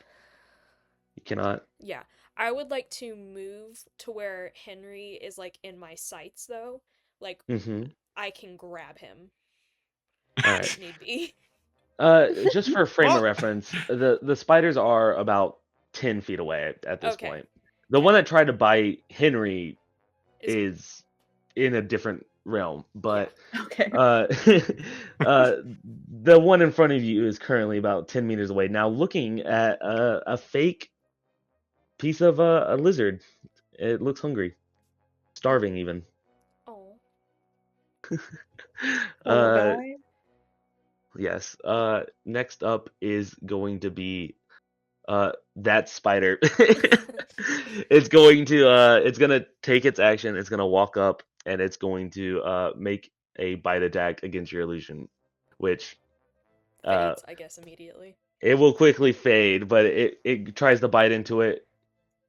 You cannot. Yeah. I would like to move to where Henry is, like, in my sights, though. Like, I can grab him. All right. If need be. Just for a frame of reference, the spiders are about 10 feet away at this point. The one that tried to bite Henry is in a different realm, but the one in front of you is currently about 10 meters away. Now looking at a fake piece of a lizard. It looks hungry. Starving even. Oh. Guy. Yes. Next up is going to be that spider. It's gonna take its action. It's gonna walk up and it's going to make a bite attack against your illusion, which fades, I guess, immediately. It will quickly fade, but it tries to bite into it.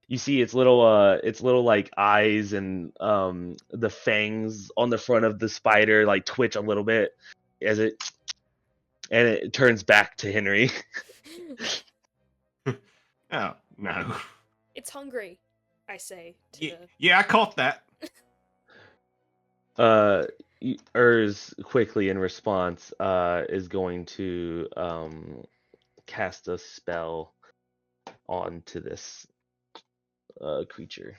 You see its little like eyes and the fangs on the front of the spider like twitch a little bit as it turns back to Henry. Oh, no. It's hungry, I say to Yeah, I caught that. Urs quickly in response is going to cast a spell onto this creature.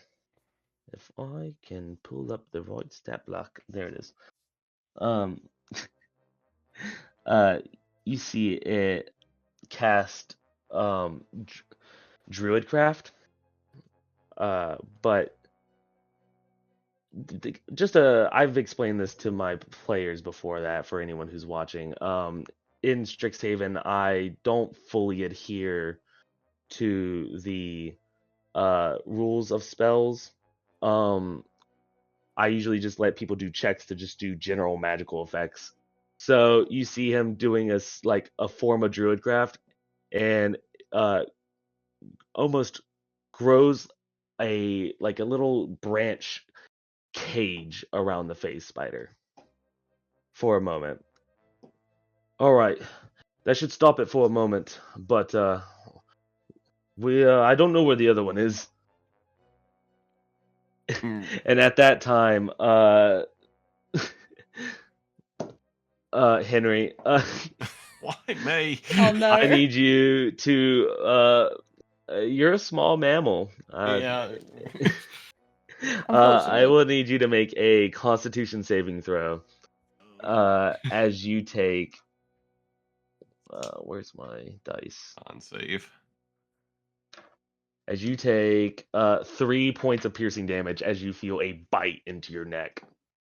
If I can pull up the right stat block, there it is. You see it cast Druidcraft, but I've explained this to my players before that for anyone who's watching. In Strixhaven, I don't fully adhere to the rules of spells. I usually just let people do checks to just do general magical effects. So you see him doing a form of Druidcraft and almost grows a little branch cage around the phase spider for a moment. All right, that should stop it for a moment, but I don't know where the other one is. And at that time, Henry, Why me? Oh no. I need you to you're a small mammal. Yeah. I will need you to make a Constitution saving throw. As you take, where's my dice? On save. As you take 3 points of piercing damage as you feel a bite into your neck.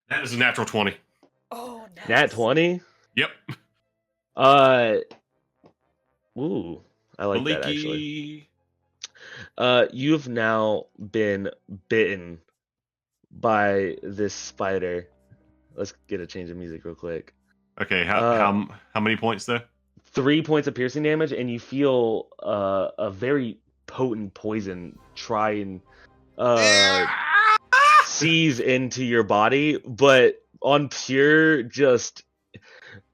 That is a natural 20. Oh, nice. Nat 20? Yep. Ooh, I like that actually. Leaky. You've now been bitten by this spider. Let's get a change of music real quick. Okay, how many points though? 3 points of piercing damage, and you feel a very potent poison try and seize into your body, but on pure just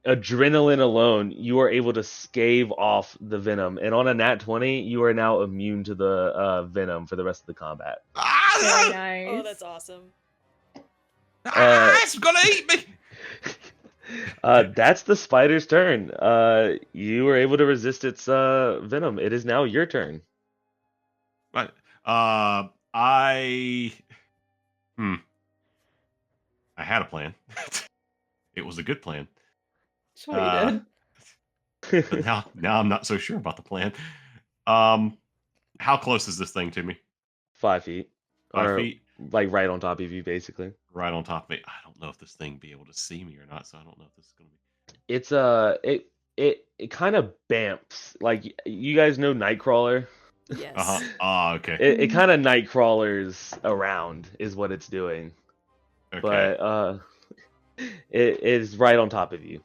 adrenaline alone, you are able to stave off the venom. And on a nat 20, you are now immune to the venom for the rest of the combat. Very nice. Oh, that's awesome. It's gonna eat me. That's the spider's turn. You were able to resist its venom. It is now your turn. Right. I had a plan. It was a good plan. Sure you did. But now I'm not so sure about the plan. How close is this thing to me? 5 feet. 5 Or, feet? like right on top of you, basically. Right on top of me. I don't know if this thing be able to see me or not, so I don't know if this is gonna be. It's it kind of bamps. Like, you guys know Nightcrawler? Yes. Okay. It kind of night crawlers around is what it's doing. Okay. But it is right on top of you.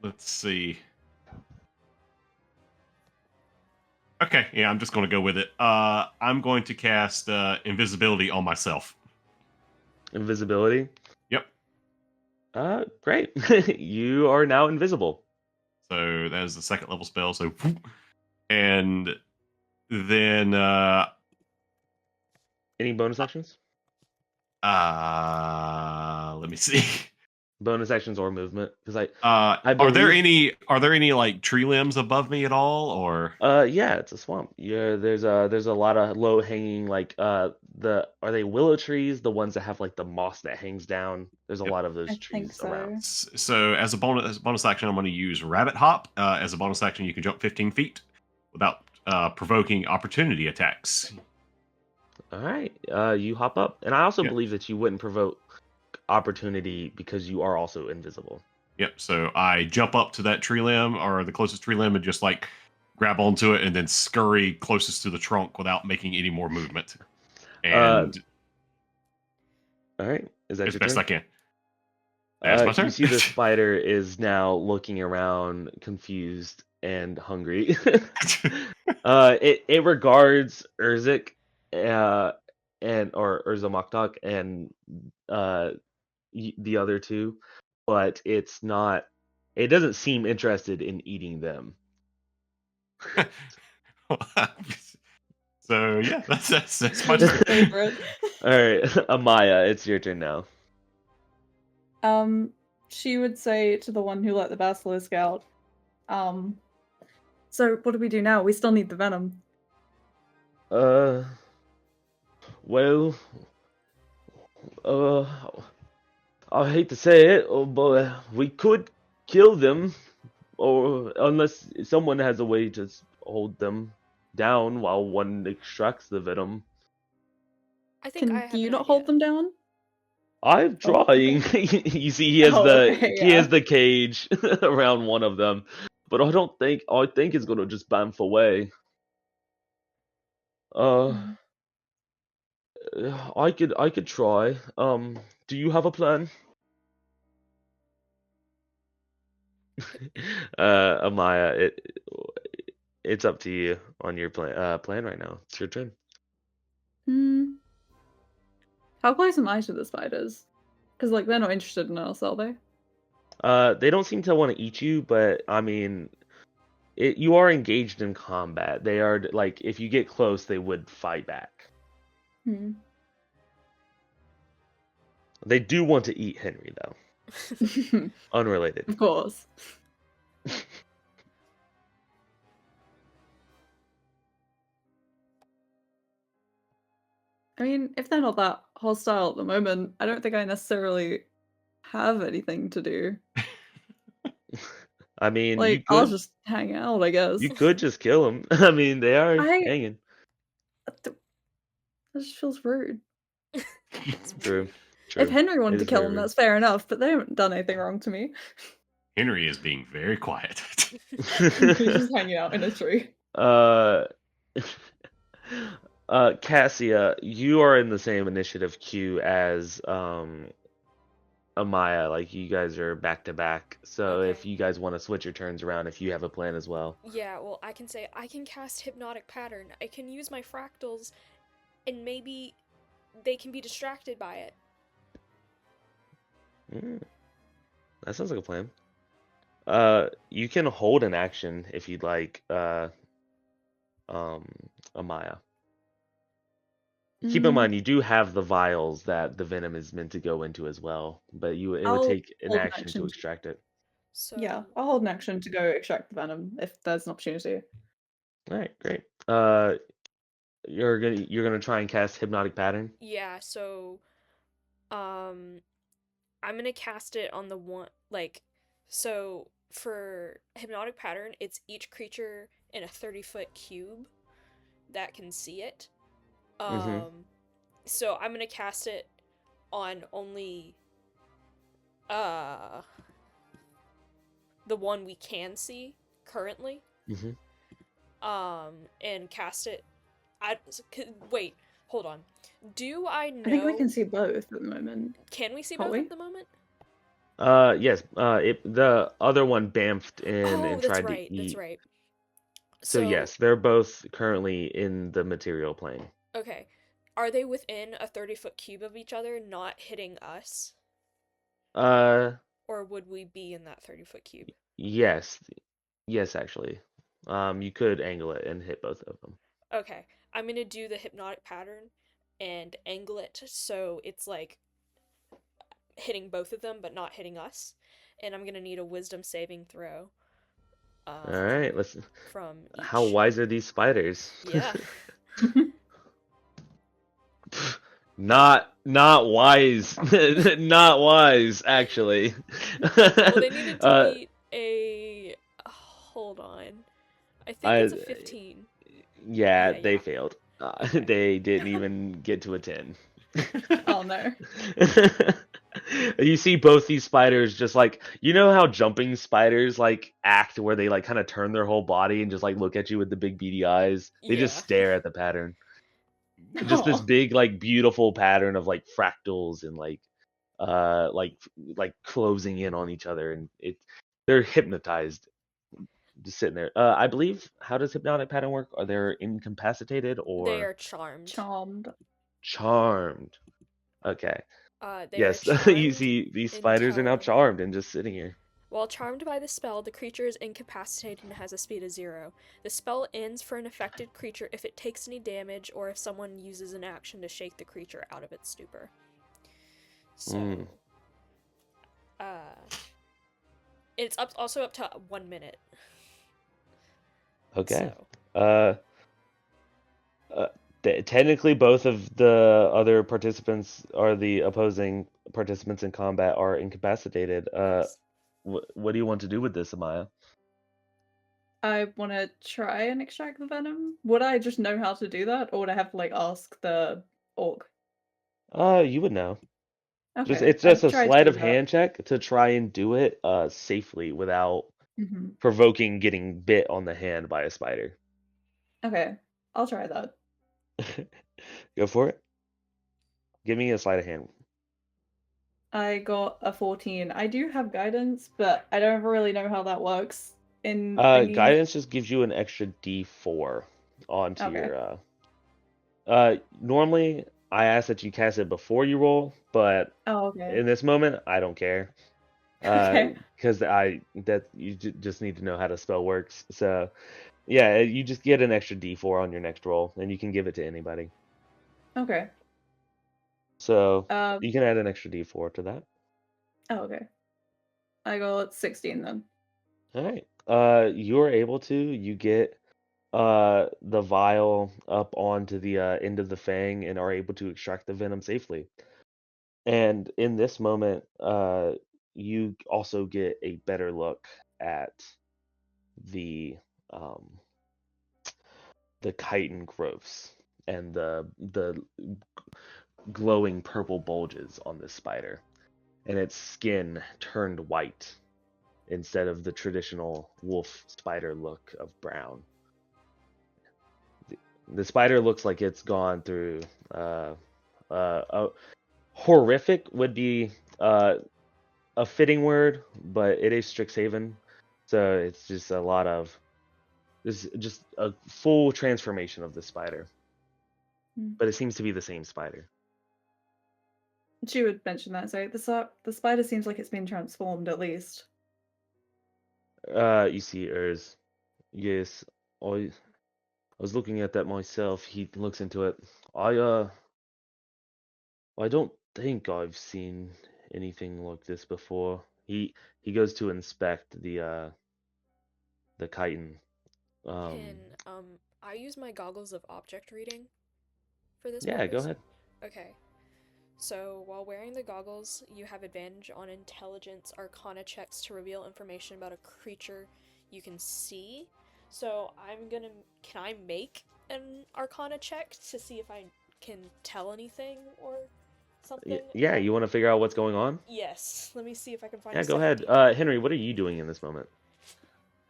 Let's see. Okay, yeah, I'm just going to go with it. I'm going to cast invisibility on myself. Invisibility? Yep. Great. You are now invisible. So that is the second level spell. So, and then Any bonus actions? let me see. Bonus actions or movement? Because are there any like tree limbs above me at all, or? Yeah, it's a swamp. Yeah, there's a lot of low hanging are they willow trees? The ones that have like the moss that hangs down. There's a lot of those I trees think so. around. So as a bonus action, I'm going to use rabbit hop. As a bonus action, you can jump 15 feet without provoking opportunity attacks. All right, you hop up, and I also believe that you wouldn't provoke opportunity because you are also invisible. Yep. So I jump up to that tree limb or the closest tree limb and just like grab onto it and then scurry closest to the trunk without making any more movement. And all right, is that as your best turn? I can. That's my turn. You see the spider is now looking around, confused and hungry. It regards Urzik, or Urzamaktak and the other two, but it doesn't seem interested in eating them. So yeah, that's my turn. Favorite. All right, Amaia, it's your turn now. She would say to the one who let the basilisk out, so what do we do now? We still need the venom. Well, I hate to say it, but we could kill them, or unless someone has a way to hold them down while one extracts the venom. I think I Can have you an not idea. hold them down? I'm trying. You see, he has he has the cage around one of them, but I think it's gonna just bamf away. I could try. Do you have a plan? Amaya, it's up to you on your plan right now. It's your turn. How close am I to the spiders? Because like they're not interested in us, are they? They don't seem to want to eat you, but I mean, you are engaged in combat. They are like, if you get close, they would fight back. They do want to eat Henry, though. Unrelated. Of course. I mean, if they're not that hostile at the moment, I don't think I necessarily have anything to do. I mean, Like, I'll just hang out, I guess. you could just kill them. I mean, they are hanging. That just feels rude. True. If Henry wanted It to is kill very him, rude. that's fair enough, but they haven't done anything wrong to me. Henry is being very quiet. He's just hanging out in a tree. Casia, you are in the same initiative queue as Amaia. Like, you guys are back to back. So Okay. if you guys want to switch your turns around, if you have a plan as well. Yeah, well, I can say I can cast Hypnotic Pattern. I can use my fractals, and maybe they can be distracted by it. That sounds like a plan. You can hold an action if you'd like, Amaia. Keep in mind, you do have the vials that the venom is meant to go into as well, but it would take an hold an action to extract it. So Yeah, I'll hold an action to go extract the venom if there's an opportunity. All right, great. You're gonna try and cast Hypnotic Pattern. yeah, so I'm gonna cast it on the one so for Hypnotic Pattern, it's each creature in a 30-foot cube that can see it. So I'm gonna cast it on only the one we can see currently. And cast it. Wait, hold on. Do I know? I think we can see both at the moment. Can we see Can't both we? at the moment? Yes. The other one bamfed in and that's tried right. to eat. That's right. So yes, they're both currently in the material plane. Okay. Are they within a 30-foot cube of each other, not hitting us? Or would we be in that 30-foot cube? Yes. Yes, actually. You could angle it and hit both of them. Okay. I'm gonna do the Hypnotic Pattern and angle it so it's like hitting both of them but not hitting us. And I'm gonna need a Wisdom saving throw. All right, let's. From each. How wise are these spiders? Yeah. Not wise. Not wise, actually. Well, they needed to beat a. Hold on. I think it's a 15. Yeah, they failed. They didn't even get to a 10. Oh no. You see both these spiders just like, you know how jumping spiders like act where they like kind of turn their whole body and just like look at you with the big beady eyes? They just stare at the pattern. Just this big like beautiful pattern of like fractals and like closing in on each other, and they're hypnotized just sitting there. I believe, how does Hypnotic Pattern work? Are they incapacitated or they are charmed? Charmed. Okay. Yes, you see these spiders are now charmed and just sitting here. While charmed by the spell, the creature is incapacitated and has a speed of 0. The spell ends for an affected creature if it takes any damage or if someone uses an action to shake the creature out of its stupor. So, it's also up to 1 minute. Okay. Technically, both of the other participants or the opposing participants in combat are incapacitated. Nice. What do you want to do with this, Amaia? I want to try and extract the venom. Would I just know how to do that, or would I have to like ask the orc? You would know. Okay. It's just a sleight of hand check to try and do it safely without provoking getting bit on the hand by a spider. Okay, I'll try that. Go for it. Give me a sleight of hand. I got a 14. I do have guidance, but I don't really know how that works in thingy. Guidance just gives you an extra D4 onto Okay. your. Normally I ask that you cast it before you roll, but Oh, okay. in this moment I don't care. Okay. Because you just need to know how the spell works. So, yeah, you just get an extra D4 on your next roll, and you can give it to anybody. Okay. So Um. you can add an extra D4 to that. Oh, okay. I got 16 then. All right. You're able to. You get the vial up onto the end of the fang and are able to extract the venom safely. And in this moment, you also get a better look at the um, the chitin growths and the glowing purple bulges on this spider, and its skin turned white instead of the traditional wolf spider look of brown. The spider looks like it's gone through a horrific would be a fitting word, but it is Strixhaven, so it's just a lot of this, just a full transformation of the spider. But it seems to be the same spider. She would mention that, so the spider seems like it's been transformed at least. You see, Urs. Yes, I was looking at that myself. He looks into it. I don't think I've seen anything like this before. He goes to inspect the chitin. Can I use my goggles of object reading for this Yeah, go purpose? ahead. Okay. So, while wearing the goggles, you have advantage on intelligence arcana checks to reveal information about a creature you can see. So, can I make an arcana check to see if I can tell anything or something? Yeah, you want to figure out what's going on? Yes. Let me see if I can find Yeah, a go ahead. 17. Henry, what are you doing in this moment?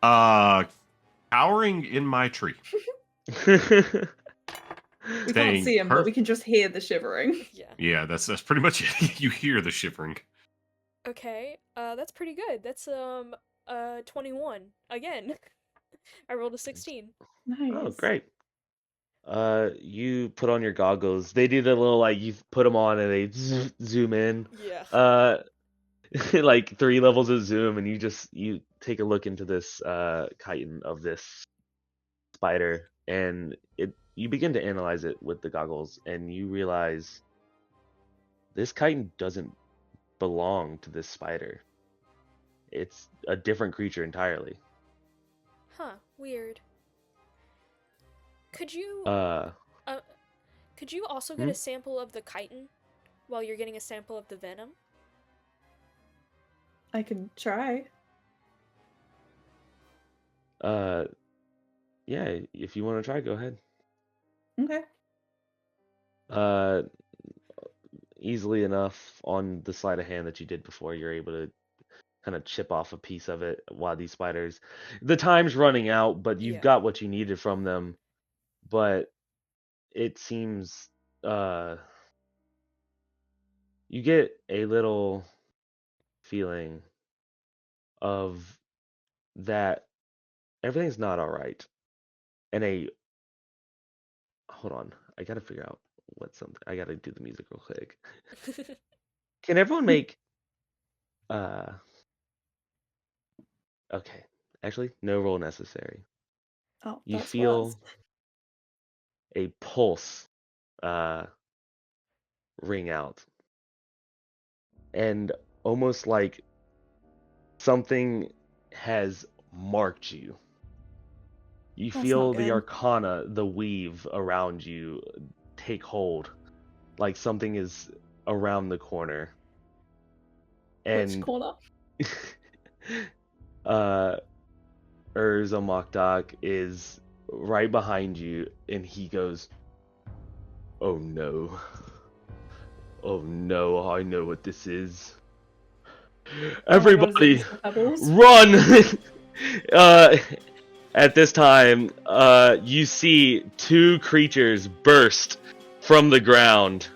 Cowering in my tree. We can't see him, but we perf- can just hear the shivering. Yeah. Yeah, that's pretty much it. You hear the shivering. Okay. That's pretty good. That's 21 again. I rolled a 16. Nice. Oh, great. You put on your goggles. They do the little, like, you put them on and they zoom in. Yeah. Like 3 levels of zoom, and you take a look into this chitin of this spider, and you begin to analyze it with the goggles, and you realize this chitin doesn't belong to this spider. It's a different creature entirely. Huh, weird. Could you also get a sample of the chitin while you're getting a sample of the venom? I can try. Yeah, if you want to try, go ahead. Okay. Easily enough on the sleight of hand that you did before, you're able to kind of chip off a piece of it while these spiders. The time's running out, but you've got what you needed from them. But it seems you get a little feeling of that everything's not all right. And hold on, I gotta figure out I gotta do the music real quick. Can everyone make okay, actually no roll necessary. Oh, You that's feel worse. a pulse ring out, and almost like something has marked you. You That's feel not the good. arcana, the weave around you take hold, like something is around the corner. Which And corner? Urza Mokdok is right behind you, and he goes, "Oh no. Oh no, I know what this is. Everybody, run!" At this time, you see 2 creatures burst from the ground.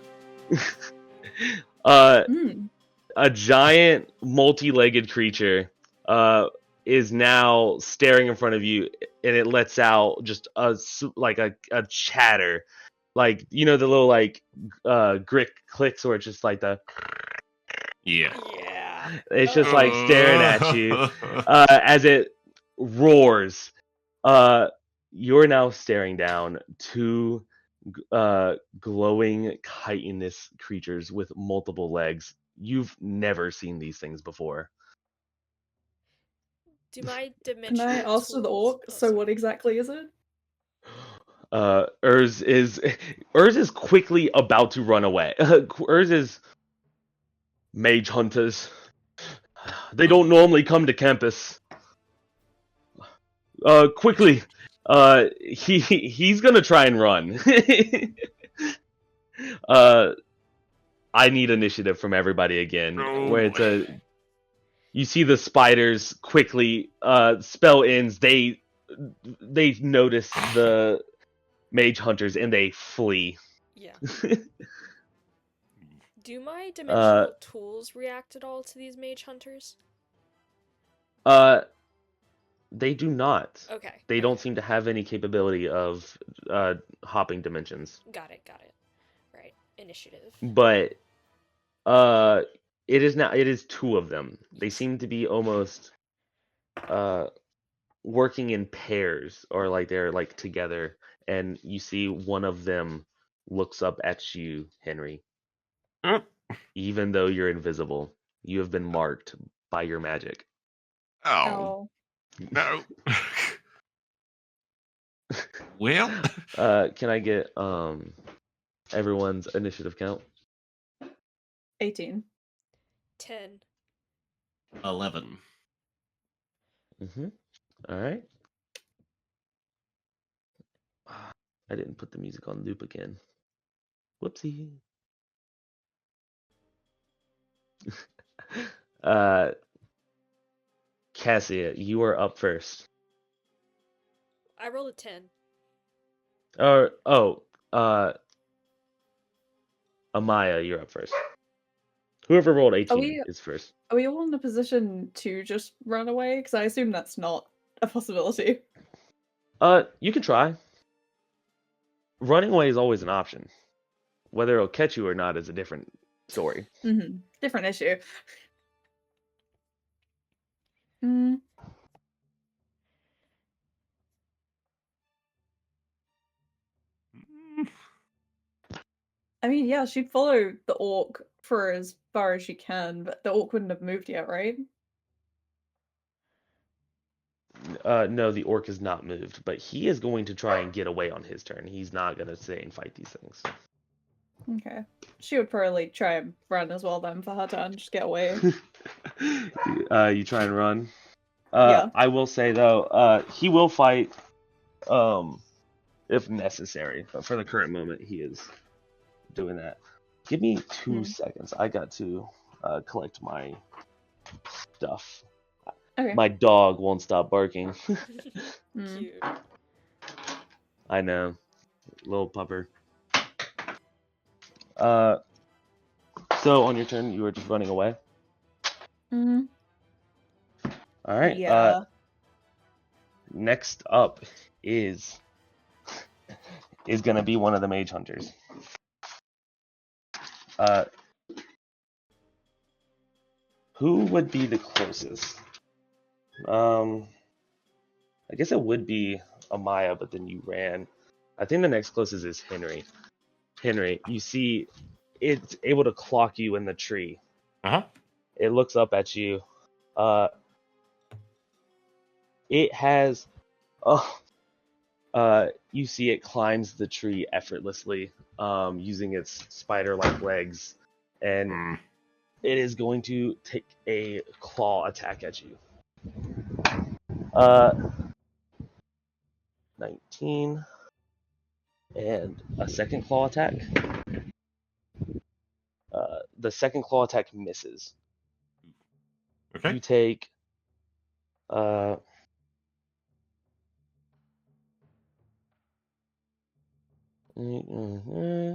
a giant multi-legged creature is now staring in front of you, and it lets out just a chatter, like the little grit clicks, where it's just like the Yeah. Yeah. it's just like staring at you as it roars. You're now staring down two glowing chitinous creatures with multiple legs. You've never seen these things before. Do my Can dimensional I ask to the tools? orc? Oh, So sorry. what exactly is it? Urz is quickly about to run away. Urz is mage hunters. They don't normally come to campus. Quickly. He's gonna try and run. I need initiative from everybody again. Where it's you see the spiders quickly spell ends. They notice the mage hunters and they flee. Yeah. Do my dimensional tools react at all to these mage hunters? They do not. Okay. They don't seem to have any capability of hopping dimensions. Got it. Right. Initiative. But it is two of them. They seem to be almost working in pairs, or like they're like together, and you see one of them looks up at you, Henry. Even though you're invisible, you have been marked by your magic. Oh. No. Well. Can I get everyone's initiative count? 18. 10. 11. All right. I didn't put the music on loop again. Whoopsie. Casia, you are up first. I rolled a 10. Amaia, you're up first. Whoever rolled 18 is first. Are we all in a position to just run away? Because I assume that's not a possibility. You can try. Running away is always an option. Whether it'll catch you or not is a different story. Different issue. I mean, yeah, she'd follow the orc for as far as she can, but the orc wouldn't have moved yet, right? No, the orc is not moved, but he is going to try and get away on his turn. He's not going to stay and fight these things. Okay. She would probably try and run as well then for her turn, just get away. You try and run? Yeah. I will say, though, he will fight if necessary, but for the current moment, he is doing that. Give me 2 seconds. I got to collect my stuff. Okay. My dog won't stop barking. Cute. I know. Little pupper. So on your turn, you were just running away? All right. Yeah. Next up is gonna be one of the mage hunters. Who would be the closest? I guess it would be Amaia, but then you ran. I think the next closest is Henry. Henry, you see it's able to clock you in the tree. It looks up at you. It has you see it climbs the tree effortlessly, using its spider-like legs, and it is going to take a claw attack at you. 19 and a second claw attack. The second claw attack misses. Okay. You take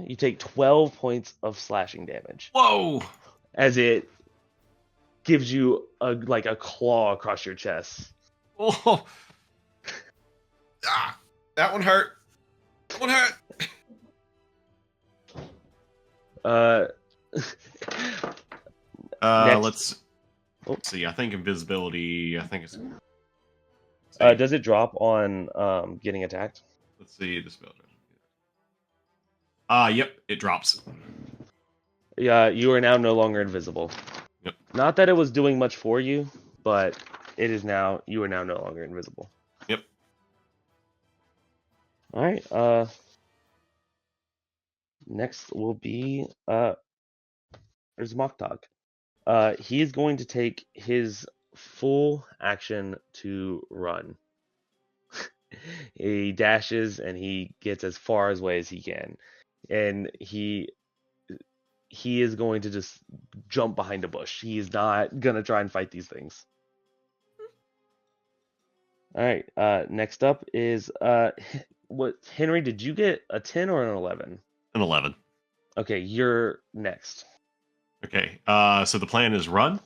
you take 12 points of slashing damage. Whoa! As it gives you a claw across your chest. Oh, that one hurt. That one hurt. Next. Let's see. I think invisibility. I think it's. Does it drop on getting attacked? Let's see the spell. Yep, it drops. Yeah, you are now no longer invisible. Yep. Not that it was doing much for you, but it is now. You are now no longer invisible. Yep. All right. Next will be there's Moktog. He is going to take his full action to run. He dashes and he gets as far away as he can, and he is going to just jump behind a bush. He is not gonna try and fight these things. All right. Next up is what Henry? Did you get a 10 or an 11? An 11. Okay, you're next. Okay. So the plan is run.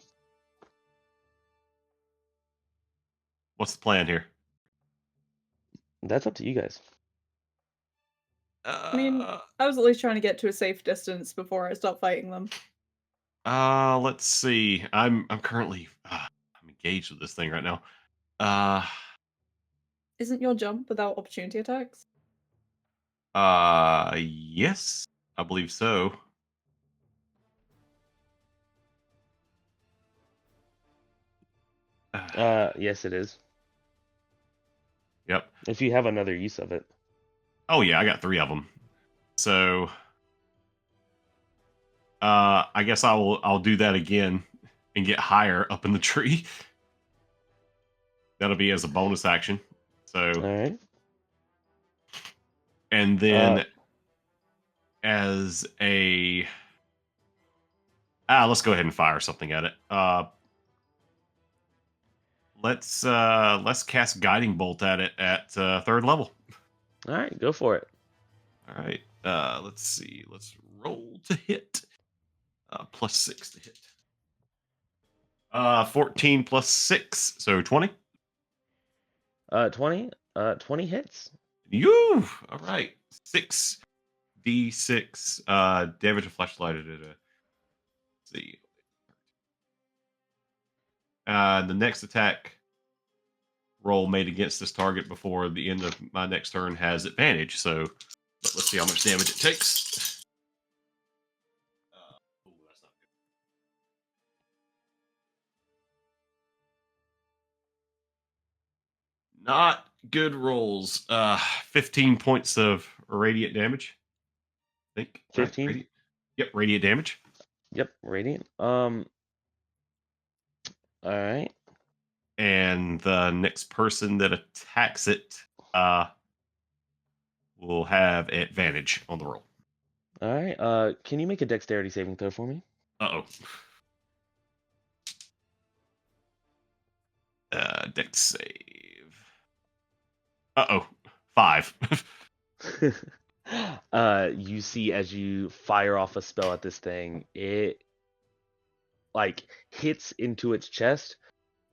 What's the plan here? That's up to you guys. I mean, I was at least trying to get to a safe distance before I start fighting them. Let's see. I'm currently I'm engaged with this thing right now. Isn't your jump without opportunity attacks? Yes, I believe so. Yes, it is. Yep. If you have another use of it. Oh yeah, I got 3 of them. So, I guess I'll do that again and get higher up in the tree. That'll be as a bonus action. So, All right. and then as a let's go ahead and fire something at it. Let's cast Guiding Bolt at it at 3rd level. All right, go for it. All right. Let's see. Let's roll to hit. +6 to hit. 14 plus 6, so 20. 20 hits. You. All right. 6d6 damage of flashlight. Let's see. The next attack roll made against this target before the end of my next turn has advantage. So let's see how much damage it takes. That's not good rolls. 15 points of radiant damage. I think 15. Right? Yep, radiant damage. Yep, radiant. All right. And the next person that attacks it will have advantage on the roll. All right. Can you make a dexterity saving throw for me? Uh-oh. Dex save. Uh-oh. 5. You see as you fire off a spell at this thing, it hits into its chest,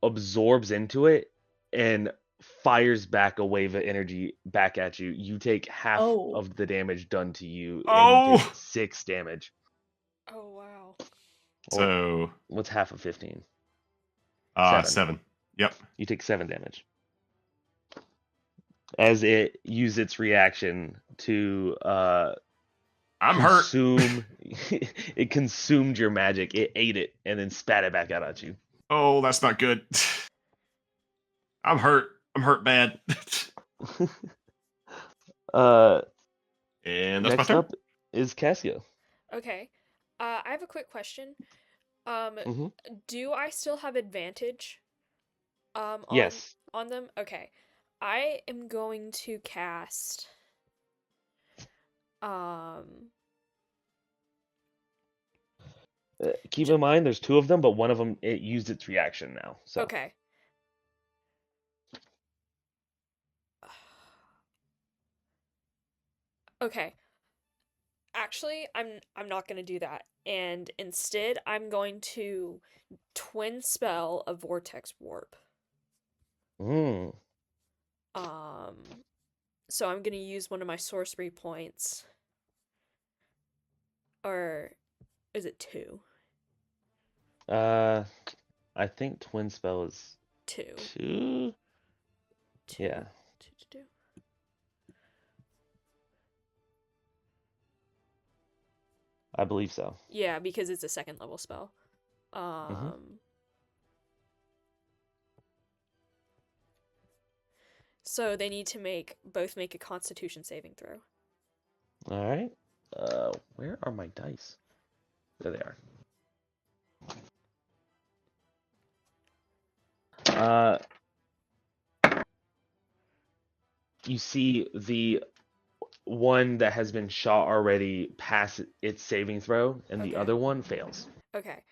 absorbs into it, and fires back a wave of energy back at you. You take half of the damage done to you, and you take 6 damage. Oh wow. So what's half of 15? 7. Yep. You take 7 damage. As it used its reaction to I'm hurt. It consumed your magic. It ate it and then spat it back out at you. Oh, that's not good. I'm hurt. I'm hurt bad. And that's next my turn. up is Casia. Okay. I have a quick question. Mhm. Do I still have advantage? Yes. On them? Okay. I am going to cast keep in mind there's 2 of them, but one of them it used its reaction now. So okay. Okay. Actually, I'm not going to do that. And instead, I'm going to twin spell a vortex warp. Mm. So I'm going to use one of my sorcery points. Or is it 2? I think twin spell is 2. 2. 2. Yeah. 2 to do. I believe so. Yeah, because it's a 2nd level spell. So they need to both make a Constitution saving throw. All right. Where are my dice? There they are. You see the one that has been shot already pass its saving throw, and the Okay. other one fails. Okay.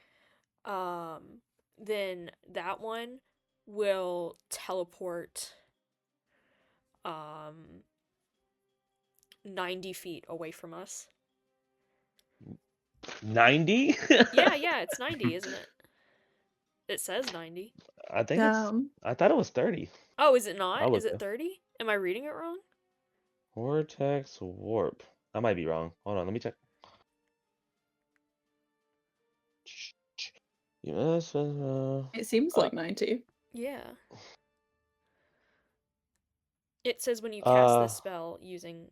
Then that one will teleport 90 feet away from us. 90? Yeah, it's 90, isn't it? It says 90. I think I thought it was 30. Oh, is it not? I'll Is look it 30? Am I reading it wrong? Vortex warp. I might be wrong. Hold on, let me check. Yes, It seems like 90. Yeah. It says when you cast this spell using...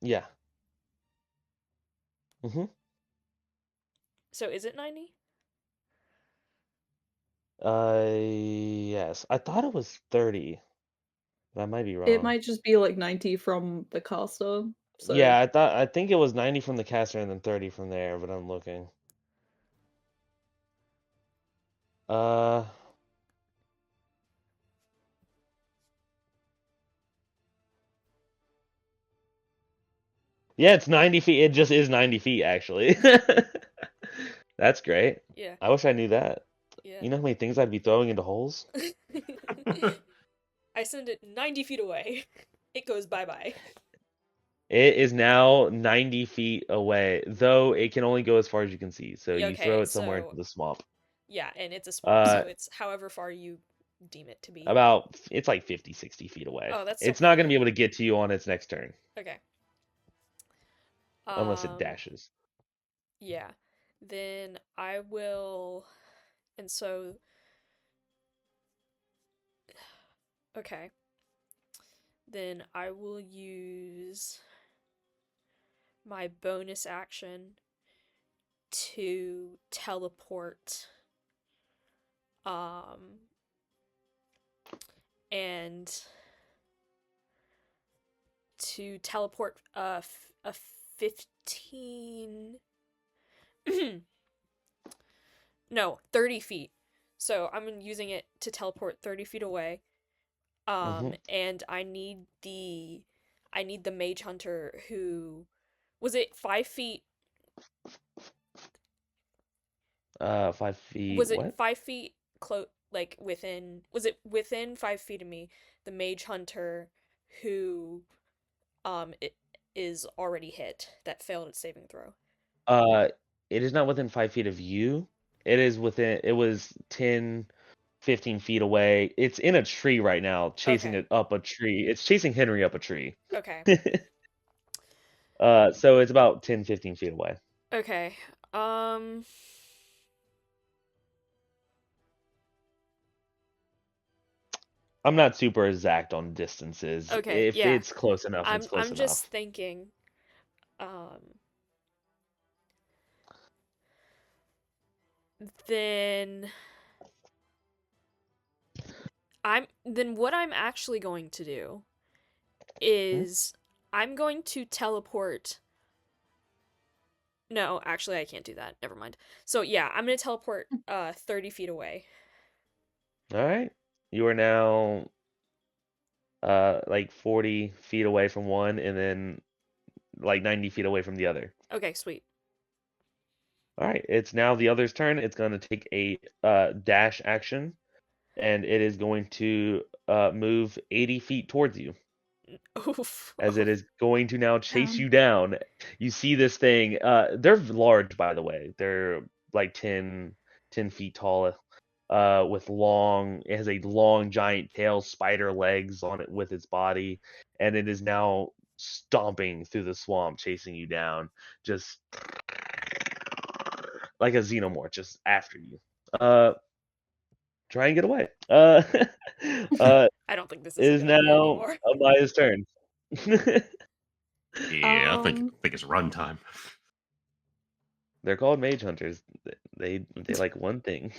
Yeah. Mm-hmm. So is it 90? Yes. I thought it was 30. But I might be wrong. It might just be like 90 from the caster. So Yeah, I think it was 90 from the caster and then 30 from there, but I'm looking. Yeah, it's 90 feet. It just is 90 feet, actually. That's great. Yeah. I wish I knew that. Yeah. You know how many things I'd be throwing into holes? I send it 90 feet away. It goes bye-bye. It is now 90 feet away, though it can only go as far as you can see. So you throw it somewhere into the swamp. Yeah, and it's a swamp, so it's however far you deem it to be. It's like 50, 60 feet away. Oh, that's It's not going to be able to get to you on its next turn. Okay. Unless it dashes. Yeah. Then I will... And so... Okay. Then I will use my bonus action to teleport and to teleport a 15 no, 30 feet. So I'm using it to teleport 30 feet away. And I need the mage hunter who was it 5 feet? 5 feet. Was it what? 5 feet like within? Was it within 5 feet of me? The mage hunter who it is already hit that failed its saving throw. It is not within 5 feet of you. It is within. It was 10, 15 feet away. It's in a tree right now, chasing it up a tree. It's chasing Henry up a tree. Okay. So it's about 10, 15 feet away. Okay. I'm not super exact on distances. Okay, If yeah. it's close enough, it's close enough. I'm just thinking, then what I'm actually going to do is I'm going to teleport. No, actually I can't do that. Never mind. So yeah, I'm gonna teleport 30 feet away. All right. You are now like 40 feet away from one, and then like 90 feet away from the other. Okay, sweet. All right, it's now the other's turn. It's going to take a dash action, and it is going to move 80 feet towards you. Oof. as it is going to now chase you down. You see this thing. They're large, by the way. They're like 10 feet tall. It has a long, giant tail, spider legs on it with its body, and it is now stomping through the swamp, chasing you down, just like a xenomorph, just after you. Try and get away. I don't think this It is a is good idea now anymore. Amaya's turn. Yeah, I think it's runtime. They're called mage hunters. They like one thing.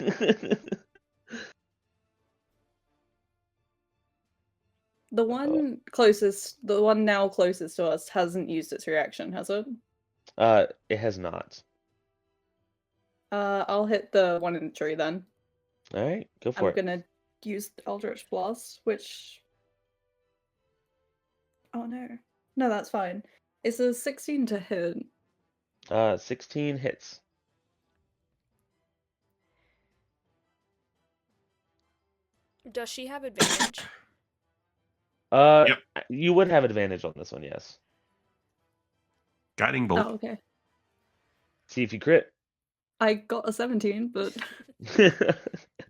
The one closest, the one now closest to us hasn't used its reaction, has it? It has not. I'll hit the one in the tree then. All right, go for I'm it. gonna use Eldritch Blast, which... Oh no. No, that's fine. It's a 16 to hit. 16 hits. Does she have advantage? Yep. You would have advantage on this one, yes. Guiding bolt. Oh, okay. See if you crit. I got a 17, but It's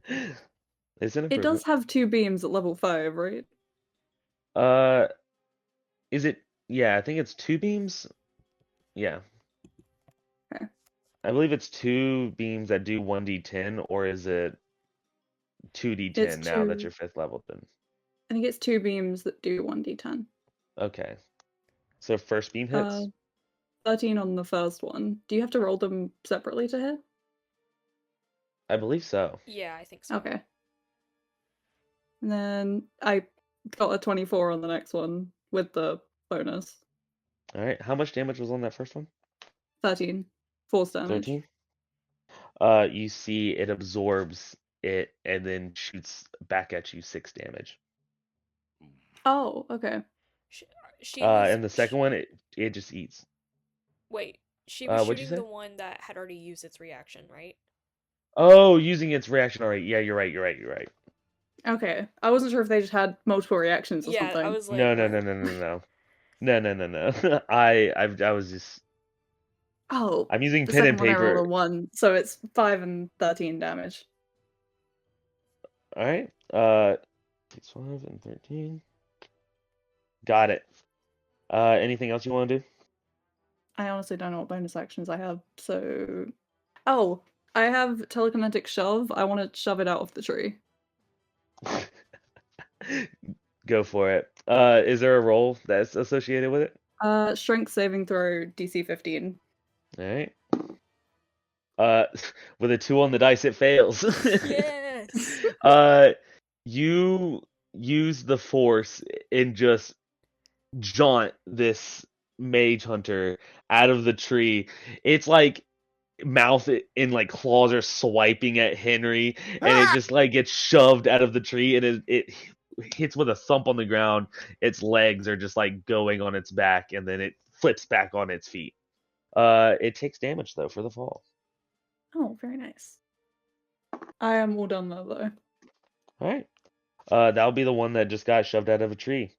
an it improvement. does have 2 beams at level 5, right? Is it? Yeah, I think it's 2 beams. Yeah. Okay. I believe it's 2 beams that do 1d10, or is it 2d10 It's now that 2. you're 5th level then? I think it's 2 beams that do 1d10. Okay. So first beam hits. 13 on the first one. Do you have to roll them separately to hit? I believe so. Yeah, I think so. Okay. And then I got a 24 on the next one with the bonus. All right. How much damage was on that first one? 13. Force damage. 13. You see it absorbs it and then shoots back at you 6 damage. Oh, okay. She was. And the second one, it just eats. Wait, she was What'd you shooting say? the one that had already used its reaction, right? Oh, using its reaction. All right. Yeah, you're right. Okay. I wasn't sure if they just had multiple reactions or Yeah, something. I was like, No. what? No. I was just. Oh, I'm using the pen and second one I rolled paper. a 1, so it's 5 and 13 damage. All right. 6, 5, and 13. Got it. Anything else you want to do? I honestly don't know what bonus actions I have, so... Oh, I have telekinetic shove. I want to shove it out of the tree. Go for it. Is there a roll that's associated with it? Strength saving throw, DC 15. All right. With a 2 on the dice, it fails. Yes. You use the force and just jaunt this mage hunter out of the tree. It's like mouth and like claws are swiping at Henry, and it just like gets shoved out of the tree, and it hits with a thump on the ground. Its legs are just like going on its back, and then it flips back on its feet. It takes damage though for the fall. Oh, very nice. I am all done though. All right. That'll be the one that just got shoved out of a tree.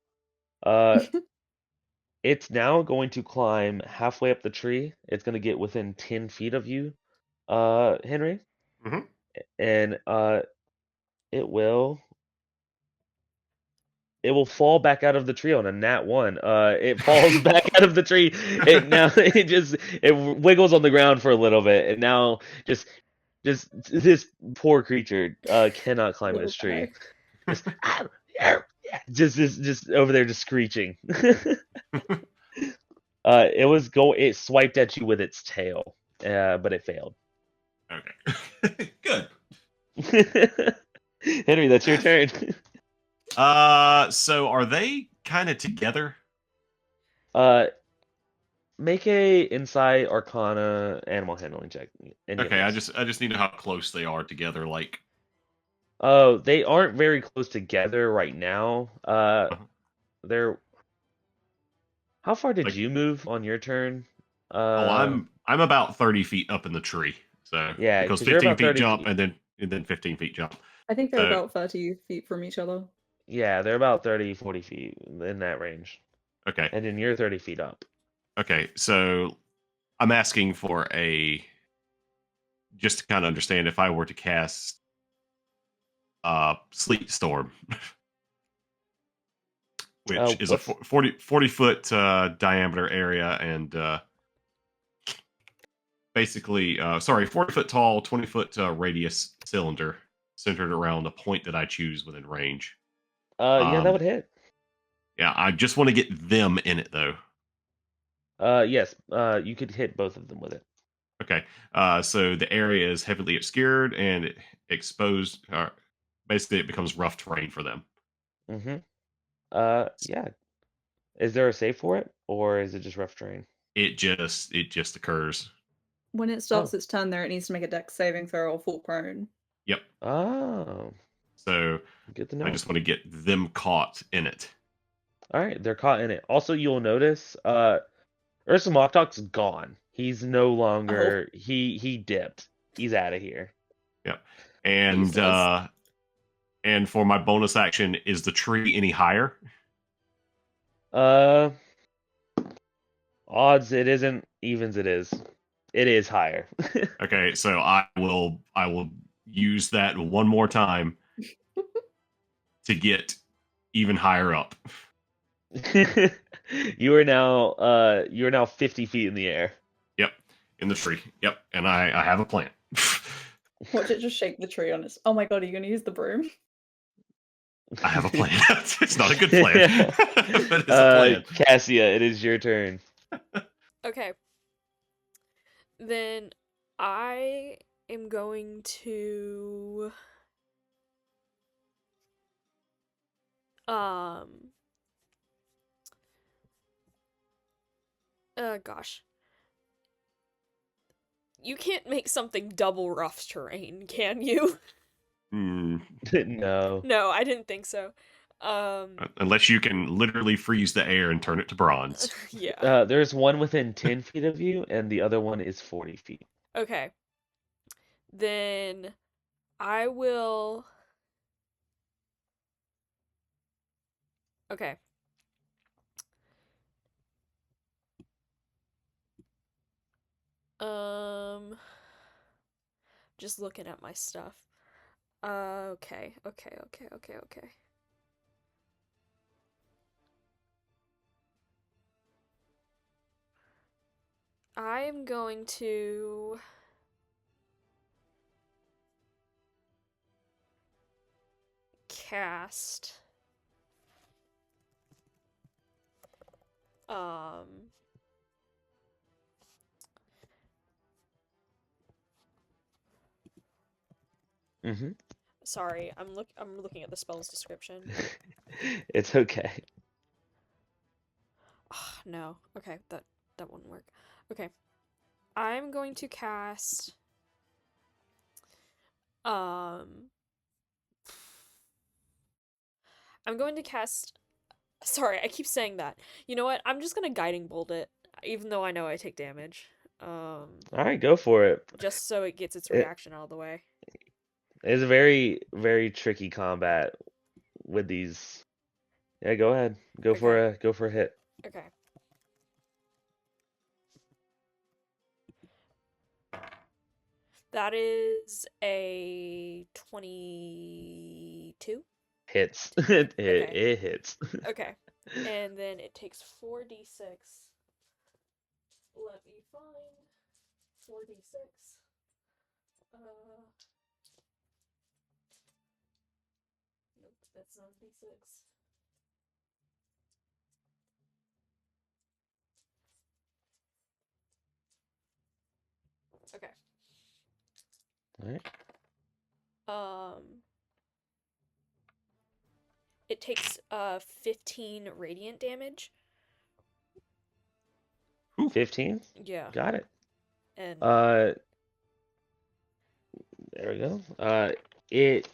It's now going to climb halfway up the tree. It's going to get within 10 feet of you, Henry. Mhm. And it will fall back out of the tree on a nat 1. It falls back out of the tree. It wiggles on the ground for a little bit, and now just this poor creature cannot climb Little this tree. guy. Just over there just screeching. It swiped at you with its tail, but it failed. Okay. Good. Henry, that's your turn. So are they kind of together? Make a Insight Arcana animal handling check. Okay, I just need to know how close they are together. Like, Oh, they aren't very close together right now. They're. How far did Like- you move on your turn? I'm about 30 feet up in the tree. So Yeah, because 'cause you're 15 about feet 30 jump feet. and then 15 feet jump. I think they're So- about 30 feet from each other. Yeah, they're about 30, 40 feet in that range. Okay. And then you're 30 feet up. Okay. So I'm asking for just to kind of understand if I were to cast Sleet Storm, which is a What's 40 foot diameter area and basically, 40 foot tall, 20 foot radius cylinder centered around a point that I choose within range. yeah, that would hit. Yeah, I just want to get them in it though. Yes, you could hit both of them with it. Okay, so the area is heavily obscured and exposed. Basically, it becomes rough terrain for them. Mm-hmm. Yeah. Is there a save for it, or is it just rough terrain? It just occurs. When it starts its turn there, it needs to make a dex saving throw or fall prone. Yep. Oh, So good to know. I just want to get them caught in it. All right, they're caught in it. Also, you'll notice, Ursa Moktalk's gone. He's no longer. He dipped. He's out of here. Yep. And Useless. and for my bonus action, is the tree any higher? Odds it isn't, evens it is. It is higher. Okay, so I will use that one more time to get even higher up. You are now 50 feet in the air. Yep, in the tree. Yep, and I have a plan. Watch it just shake the tree on its. Oh my god, are you going to use the broom? I have a plan. It's not a good plan, but it's a plan. Casia, it is your turn. Okay. Then I am going to gosh. You can't make something double rough terrain, can you? No. No, I didn't think so. Unless you can literally freeze the air and turn it to bronze. Yeah. There's one within 10 feet of you, and the other one is 40 feet. Okay. Then I will. Okay. Just looking at my stuff. Okay. I am going to cast Mm-hmm. sorry, I'm looking at the spell's description. It's okay. Oh, no. Okay, that wouldn't work. Okay. I'm going to cast I'm going to cast sorry, I keep saying that. You know what? I'm just gonna guiding bolt it, even though I know I take damage. All right, go for it. Just so it gets its reaction out of the way. It's a very, very tricky combat with these. Yeah, go ahead. Go for a hit. Okay. That is a 22. Hits. It hits. Okay. And then it takes 4d6. Let me find 4d6. Nope, that's not d6. Okay. All right. It takes 15 radiant damage. 15? Yeah. Got it. And there we go. It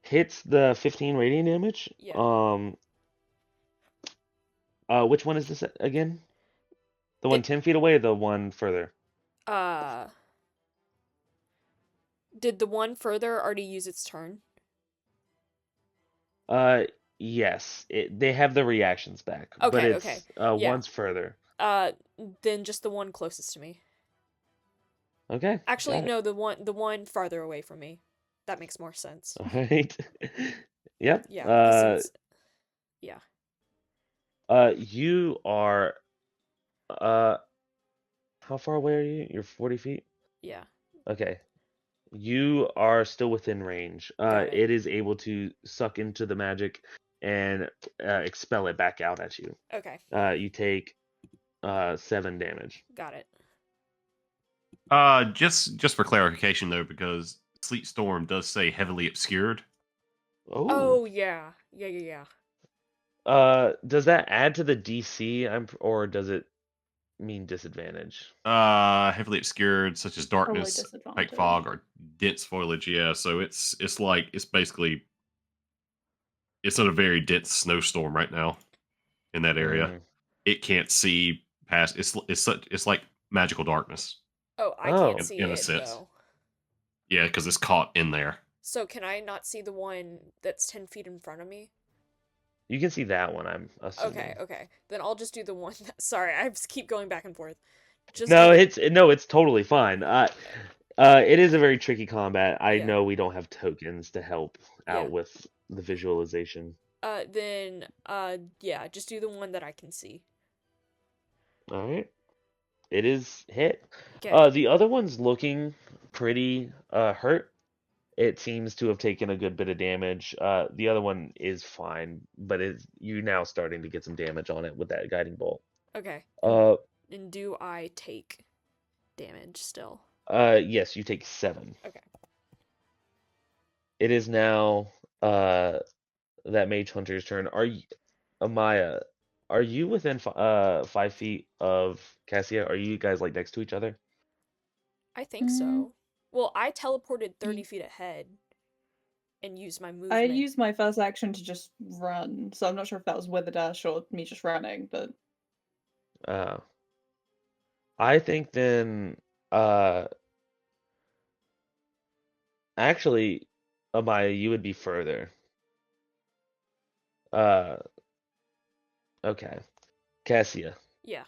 hits the 15 radiant damage. Yeah. Which one is this again? The one 10 feet away or the one further? Did the one further already use its turn? Yes, they have the reactions back, but Okay, it's okay. Yeah. once further. Then just the one closest to me. Okay, Actually, got it. no, the one farther away from me. That makes more sense. All right. Yep. Yeah, because since yeah. You are how far away are you? You're 40 feet? Yeah. Okay. You are still within range. Got it. It is able to suck into the magic and expel it back out at you. Okay. You take 7 damage. Got it. Just for clarification though, because Sleet Storm does say heavily obscured. Oh yeah. Yeah. Does that add to the DC? Or does it mean disadvantage? Heavily obscured, such as Probably darkness, disadvantage. opaque fog, or dense foliage. Yeah, so it's basically it's not a very dense snowstorm right now in that area. Mm. It can't see past. It's like magical darkness Oh, I Oh. can't see in a it sense. though. Yeah, because it's caught in there. So can I not see the one that's 10 feet in front of me? You can see that one, I'm assuming. Okay. Then I'll just do the one that, sorry, I just keep going back and forth. Just No, do- it's totally fine. It is a very tricky combat. I Yeah. know we don't have tokens to help Yeah. out with the visualization. Then yeah, just do the one that I can see. All right. It is hit. Okay. The other one's looking pretty hurt. It seems to have taken a good bit of damage. The other one is fine, but you're now starting to get some damage on it with that guiding bolt. Okay. Uh, And do I take damage still? yes, you take 7. Okay. It is now that mage hunter's turn. Amaya, are you within 5 feet of Casia? Are you guys like next to each other? I think Mm. so. Well, I teleported 30 feet ahead and used my movement. I used my first action to just run, so I'm not sure if that was with a dash or me just running, but I think then actually, Amaya, you would be further. Okay. Cassia, Yeah.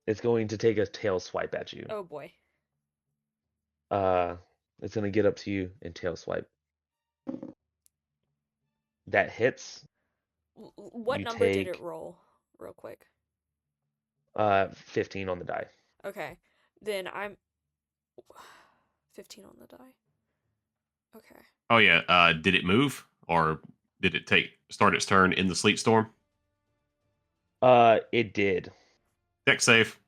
it's going to take a tail swipe at you. Oh boy. It's gonna get up to you and tail swipe. That hits. What You number did take- it roll? Real quick. 15 on the die. Okay. Then I'm 15 on the die. Okay. Oh yeah. Did it move or did it start its turn in the sleet storm? It did. Deck save.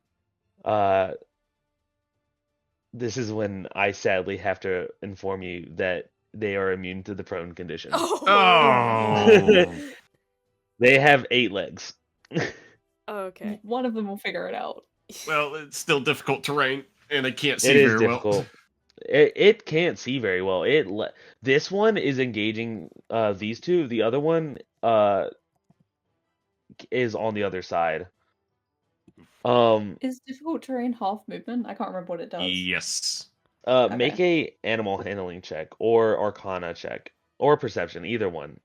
This is when I sadly have to inform you that they are immune to the prone condition. Oh. They have 8 legs. Okay. one of them will figure it out. Well, it's still difficult terrain, and they can't see It is very difficult. well. It can't see very well. This one is engaging these two. The other one is on the other side. Is difficult terrain half movement? I can't remember what it does. Yes. Make a animal handling check or arcana check or perception, either one.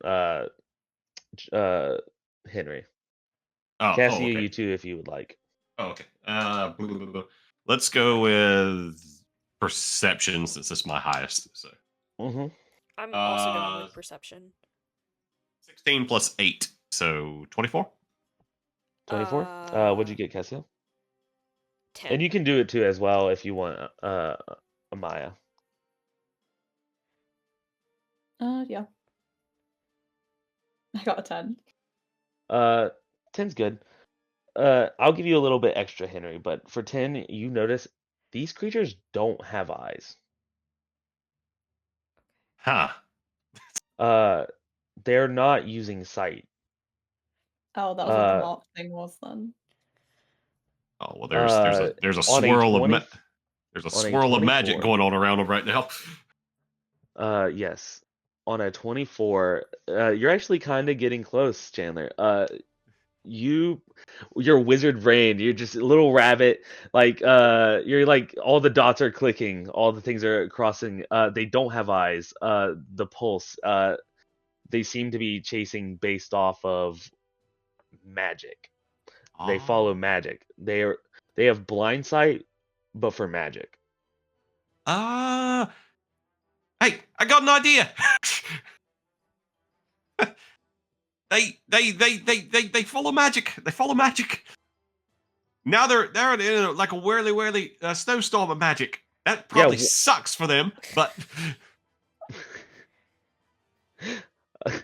Henry. Cassia, okay. you too, if you would like. Oh, okay. Let's go with perception since it's my highest. So Mm-hmm. I'm also going with perception. 16 plus 8, so 24. 24. What'd you get, Cassia? 10. And you can do it too as well if you want. Amaya. Yeah. I got a 10. 10's good. I'll give you a little bit extra, Henry, but for 10, you notice these creatures don't have eyes. Huh. They're not using sight. Oh, that was what the mark thing was then. Oh well, there's a swirl of there's a swirl of magic going on around them right now. Yes. On a 24, you're actually kind of getting close, Chandler. Your wizard brain, you're just a little rabbit. Like, you're like all the dots are clicking, all the things are crossing. They don't have eyes. The pulse. they seem to be chasing based off of magic. They Oh. follow magic. They have blind sight, but for magic. Hey, I got an idea. They follow magic. They follow magic. Now they're in like a whirly snowstorm of magic. That probably sucks for them, but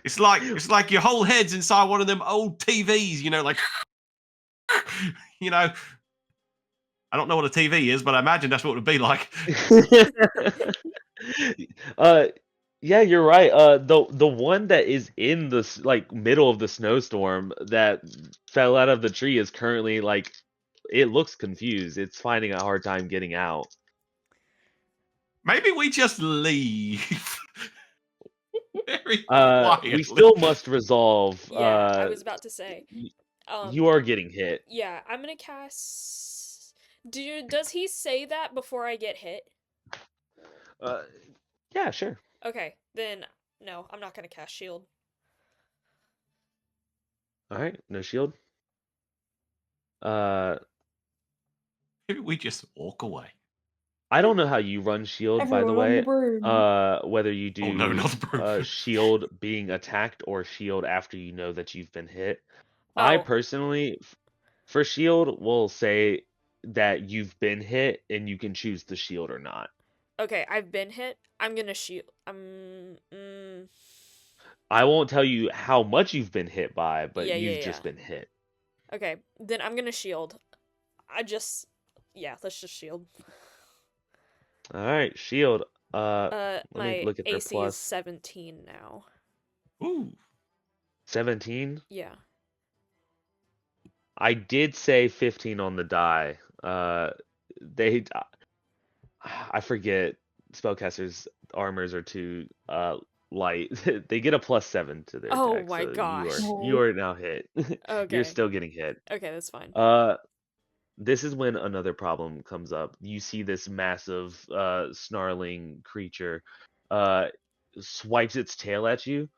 it's like your whole head's inside one of them old TVs, like I don't know what a TV is, but I imagine that's what it would be like. Yeah, you're right. The one that is in the middle of the snowstorm that fell out of the tree is currently it looks confused. It's finding a hard time getting out. Maybe we just leave. Very quietly. We still must resolve. Yeah, I was about to say. You are getting hit. Yeah, I'm gonna cast. Does he say that before I get hit? Yeah, sure. Okay, then no, I'm not gonna cast shield. All right, no shield. Maybe we just walk away. I don't know how you run shield, by the way. Whether you do not the broom. Shield being attacked or shield after you know that you've been hit. I personally, for shield, will say that you've been hit and you can choose the shield or not. Okay, I've been hit. I'm gonna shield. I won't tell you how much you've been hit by, but you've just been hit. Okay, then I'm gonna shield. Let's just shield. All right, shield. Let my me look at their AC plus. is 17 now. Ooh. 17? Yeah. I did say 15 on the die. I forget spellcasters' armors are too light. They get a +7 to their attack. Oh my gosh. You are now hit. Okay. You're still getting hit. Okay, that's fine. This is when another problem comes up. You see this massive snarling creature swipes its tail at you,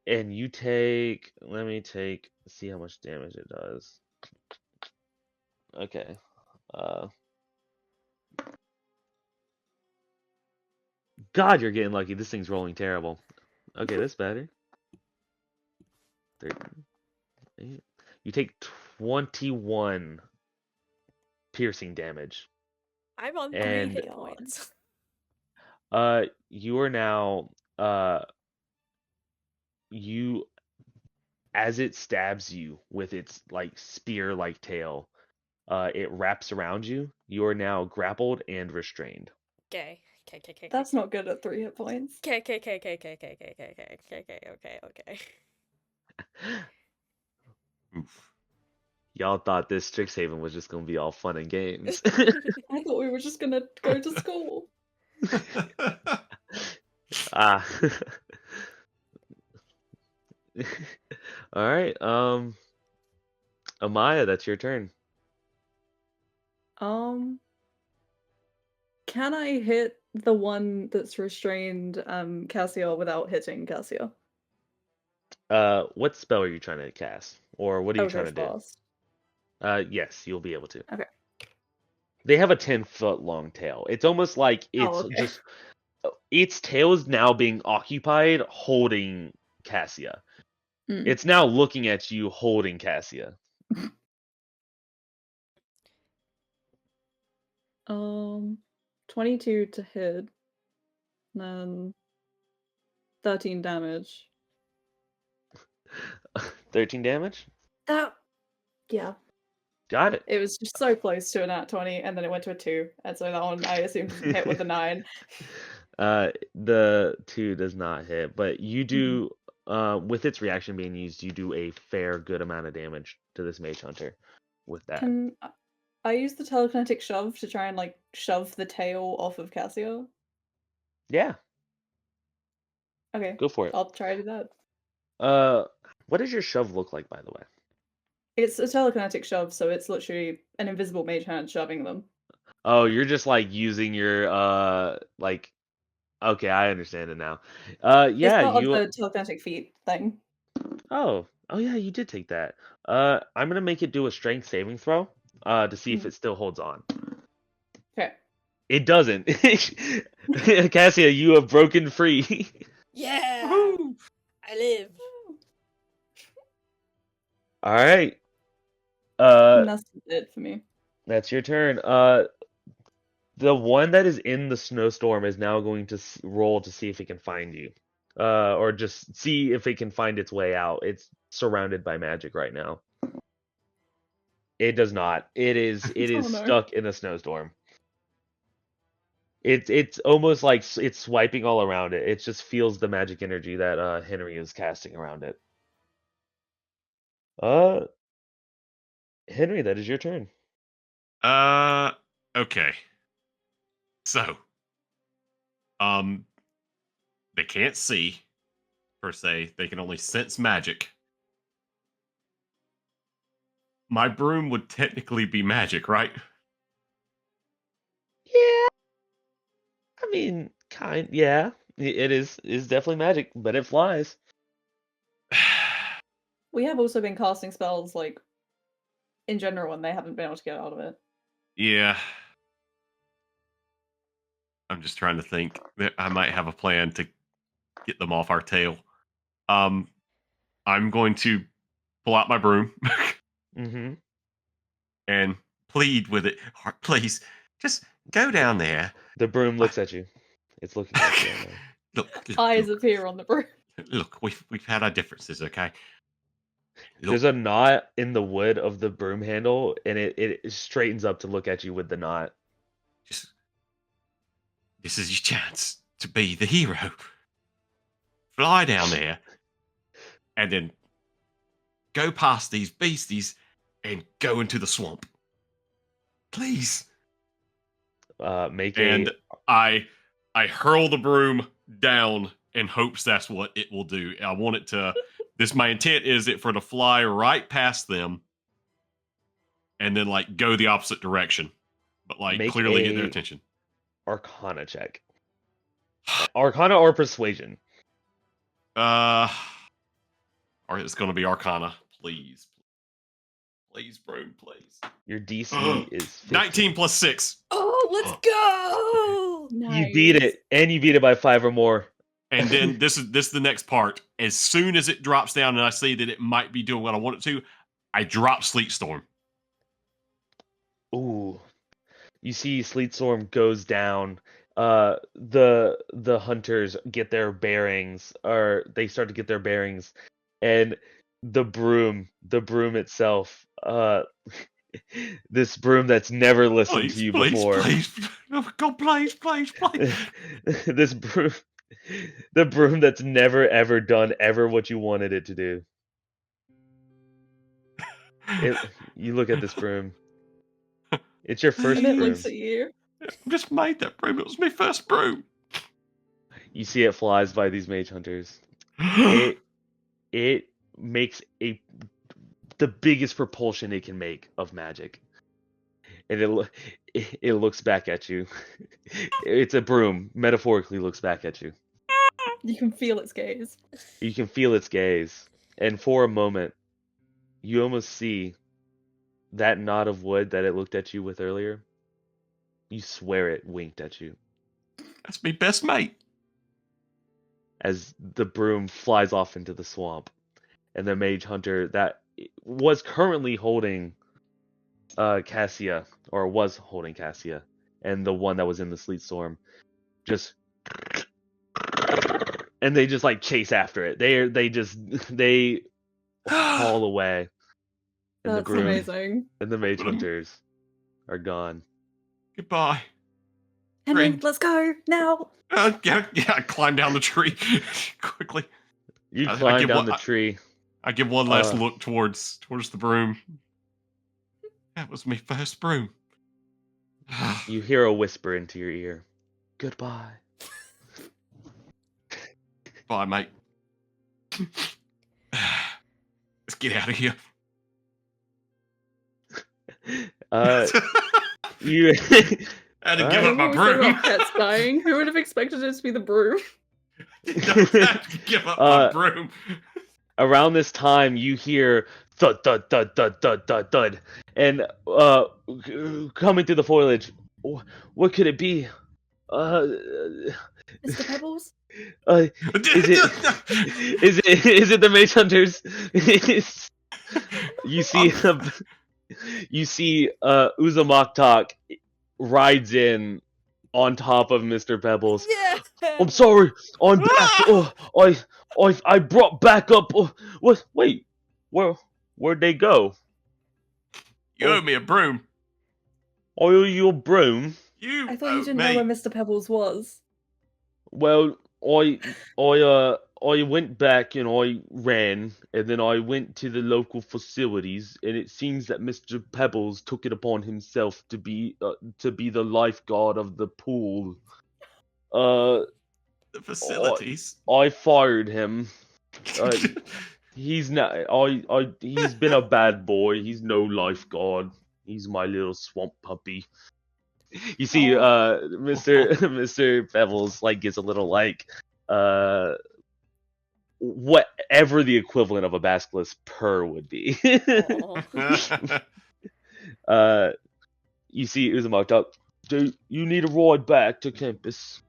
and you take, see how much damage it does. Okay. God, you're getting lucky. This thing's rolling terrible. Okay, that's better. 13. You take 21 piercing damage. I'm on 3 And hit points. you are now as it stabs you with its spear-like tail, it wraps around you. You are now grappled and restrained. Okay. That's not good at 3 hit points. Okay. Oof. Y'all thought this Strixhaven was just gonna be all fun and games. I thought we were just gonna go to school. All right. Amaia, that's your turn. Can I hit the one that's restrained Casia without hitting Casia? What spell are you trying to cast? Or what are you trying to fast. do? Yes, you'll be able to. Okay. They have a 10-foot long tail. It's almost like just its tail is now being occupied holding Casia. It's now looking at you holding Casia. 22 to hit. Then 13 damage. 13 damage? Yeah. Got it. It was just so close to a nat 20, and then it went to a 2, and so that one I assumed hit with a 9. The 2 does not hit, but you do, with its reaction being used, you do a fair good amount of damage to this mage hunter with that. Can I use the telekinetic shove to try and shove the tail off of Casia? Yeah. Okay. Go for it. I'll try to do that. What does your shove look like, by the way? It's a telekinetic shove, so it's literally an invisible mage hand shoving them. Oh, you're just using your Okay, I understand it now. It's Yeah, part of you. the telekinetic feat thing. Oh yeah, you did take that. I'm gonna make it do a strength saving throw. To see if it still holds on. Okay. It doesn't. Cassia, you have broken free. Yeah, Woohoo! I live. All right. And that's it for me. That's your turn. The one that is in the snowstorm is now going to roll to see if it can find you, or just see if it can find its way out. It's surrounded by magic right now. It does not. It is Oh, no. stuck in a snowstorm. It's almost like it's swiping all around it. It just feels the magic energy that Henry is casting around it. Uh, Henry, that is your turn. Okay. So, they can't see per se. They can only sense magic. My broom would technically be magic, right? Yeah, I mean, yeah, it is definitely magic, but it flies. We have also been casting spells, like, in general, when they haven't been able to get out of it. Yeah. I'm just trying to think that I might have a plan to get them off our tail. I'm going to pull out my broom Mm-hmm. and plead with it. Please, just go down there. The broom looks at you. It's looking at you right now. Eyes appear on the broom. Look, we've had our differences, okay? Look, There's a knot in the wood of the broom handle, and it straightens up to look at you with the knot. just this is your chance to be the hero. Fly down there, and then go past these beasties and go into the swamp. Please. Make And I hurl the broom down in hopes that's what it will do. I want it to. My intent is it for to fly right past them, and then like go the opposite direction, but like Make clearly get their a attention. Arcana check. Arcana or persuasion. Or it's going to be Arcana, please, please, broom, please. Your DC is 15. 19 plus 6. Oh, let's go! You beat it, and you beat it by 5 or more. And then this is the next part. As soon as it drops down and I see that it might be doing what I want it to, I drop Sleet Storm. Ooh. You see Sleet Storm goes down. The hunters get their bearings, or they start to get their bearings, and the broom itself, this broom that's never listened to you before. Please, God, please. This broom, the broom that's never ever done ever what you wanted it to do. You look at this broom. It's your first And it broom. looks at you. I just made that broom. It was my first broom. You see it flies by these mage hunters. It makes the biggest propulsion it can make of magic, and it looks back at you. It's a broom, metaphorically looks back at you. You can feel its gaze. You can feel its gaze, and for a moment, you almost see that knot of wood that it looked at you with earlier. You swear it winked at you That's my best mate. as the broom flies off into the swamp, and the mage hunter that was currently holding Casia, or was holding Casia, and the one that was in the sleet storm, just and they just like chase after it. They haul away, and the That's broom amazing. and the mage hunters are gone. Goodbye. Henry, Friend. let's go now. Yeah, I climb down the tree quickly. You I climb give down one- the tree. I give one last look towards the broom. That was my first broom. You hear a whisper into your ear. Goodbye. Bye, mate. Let's get out of here. You I had to All give right. up my Remember we said broom. about pets dying? Who would have expected it to be the broom? Don't have to give up my broom. Around this time, you hear thud, thud, thud, thud, thud, thud, thud, and coming through the foliage. What could it be? Mr. Pebbles? Is it is it the Mage Hunters? you see you see Uzumaki rides in on top of Mr. Pebbles. Yeah. I'm sorry, I'm back. Ah! I brought back up. What? Wait, where'd they go? You owe me a broom. I owe you a broom. I thought you didn't know where Mr. Pebbles was. Well, I went back and I ran, and then I went to the local facilities, and it seems that Mr. Pebbles took it upon himself to be the lifeguard of the pool. The facilities. I fired him. He's not. He's been a bad boy. He's no lifeguard. He's my little swamp puppy. You see, Mr. Pebbles gets a little whatever the equivalent of a basilisk purr would be. You see Uzumaki talk. Do you need a ride back to campus?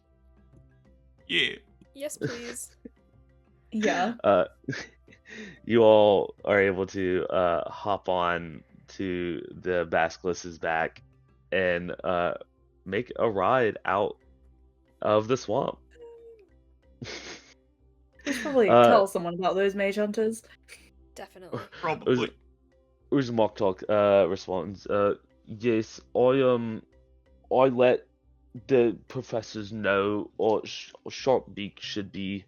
Yeah. Yes, please. Yeah. You all are able to hop on to the basilisk's back and make a ride out of the swamp. We should probably tell someone about those mage hunters. Definitely. Probably. Uzumaki responds, yes, I let the professors know, or Sharpbeak should be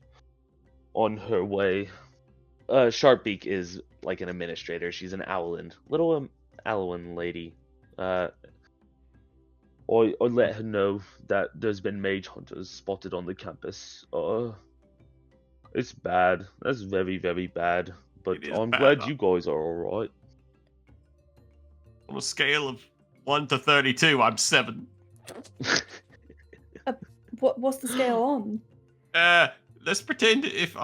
on her way. Sharpbeak is like an administrator. She's an Owlin, little Owlin lady. I let her know that there's been mage hunters spotted on the campus. It's bad. That's very, very bad. But I'm glad you guys are alright. On a scale of 1 to 32, I'm 7. What's the scale on? Let's pretend if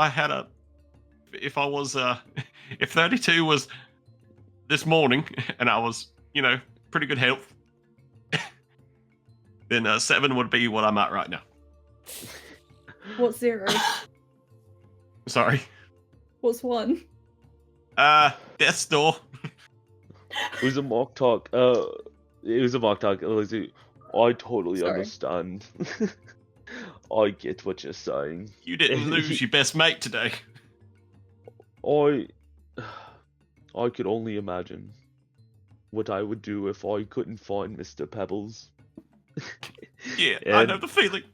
32 was this morning and I was, pretty good health, then 7 would be what I'm at right now. What's 0? Sorry. What's 1? Death's door. Uzumaki I totally understand. I get what you're saying. You didn't lose your best mate today. I could only imagine what I would do if I couldn't find Mr. Pebbles. Yeah, I know the feeling.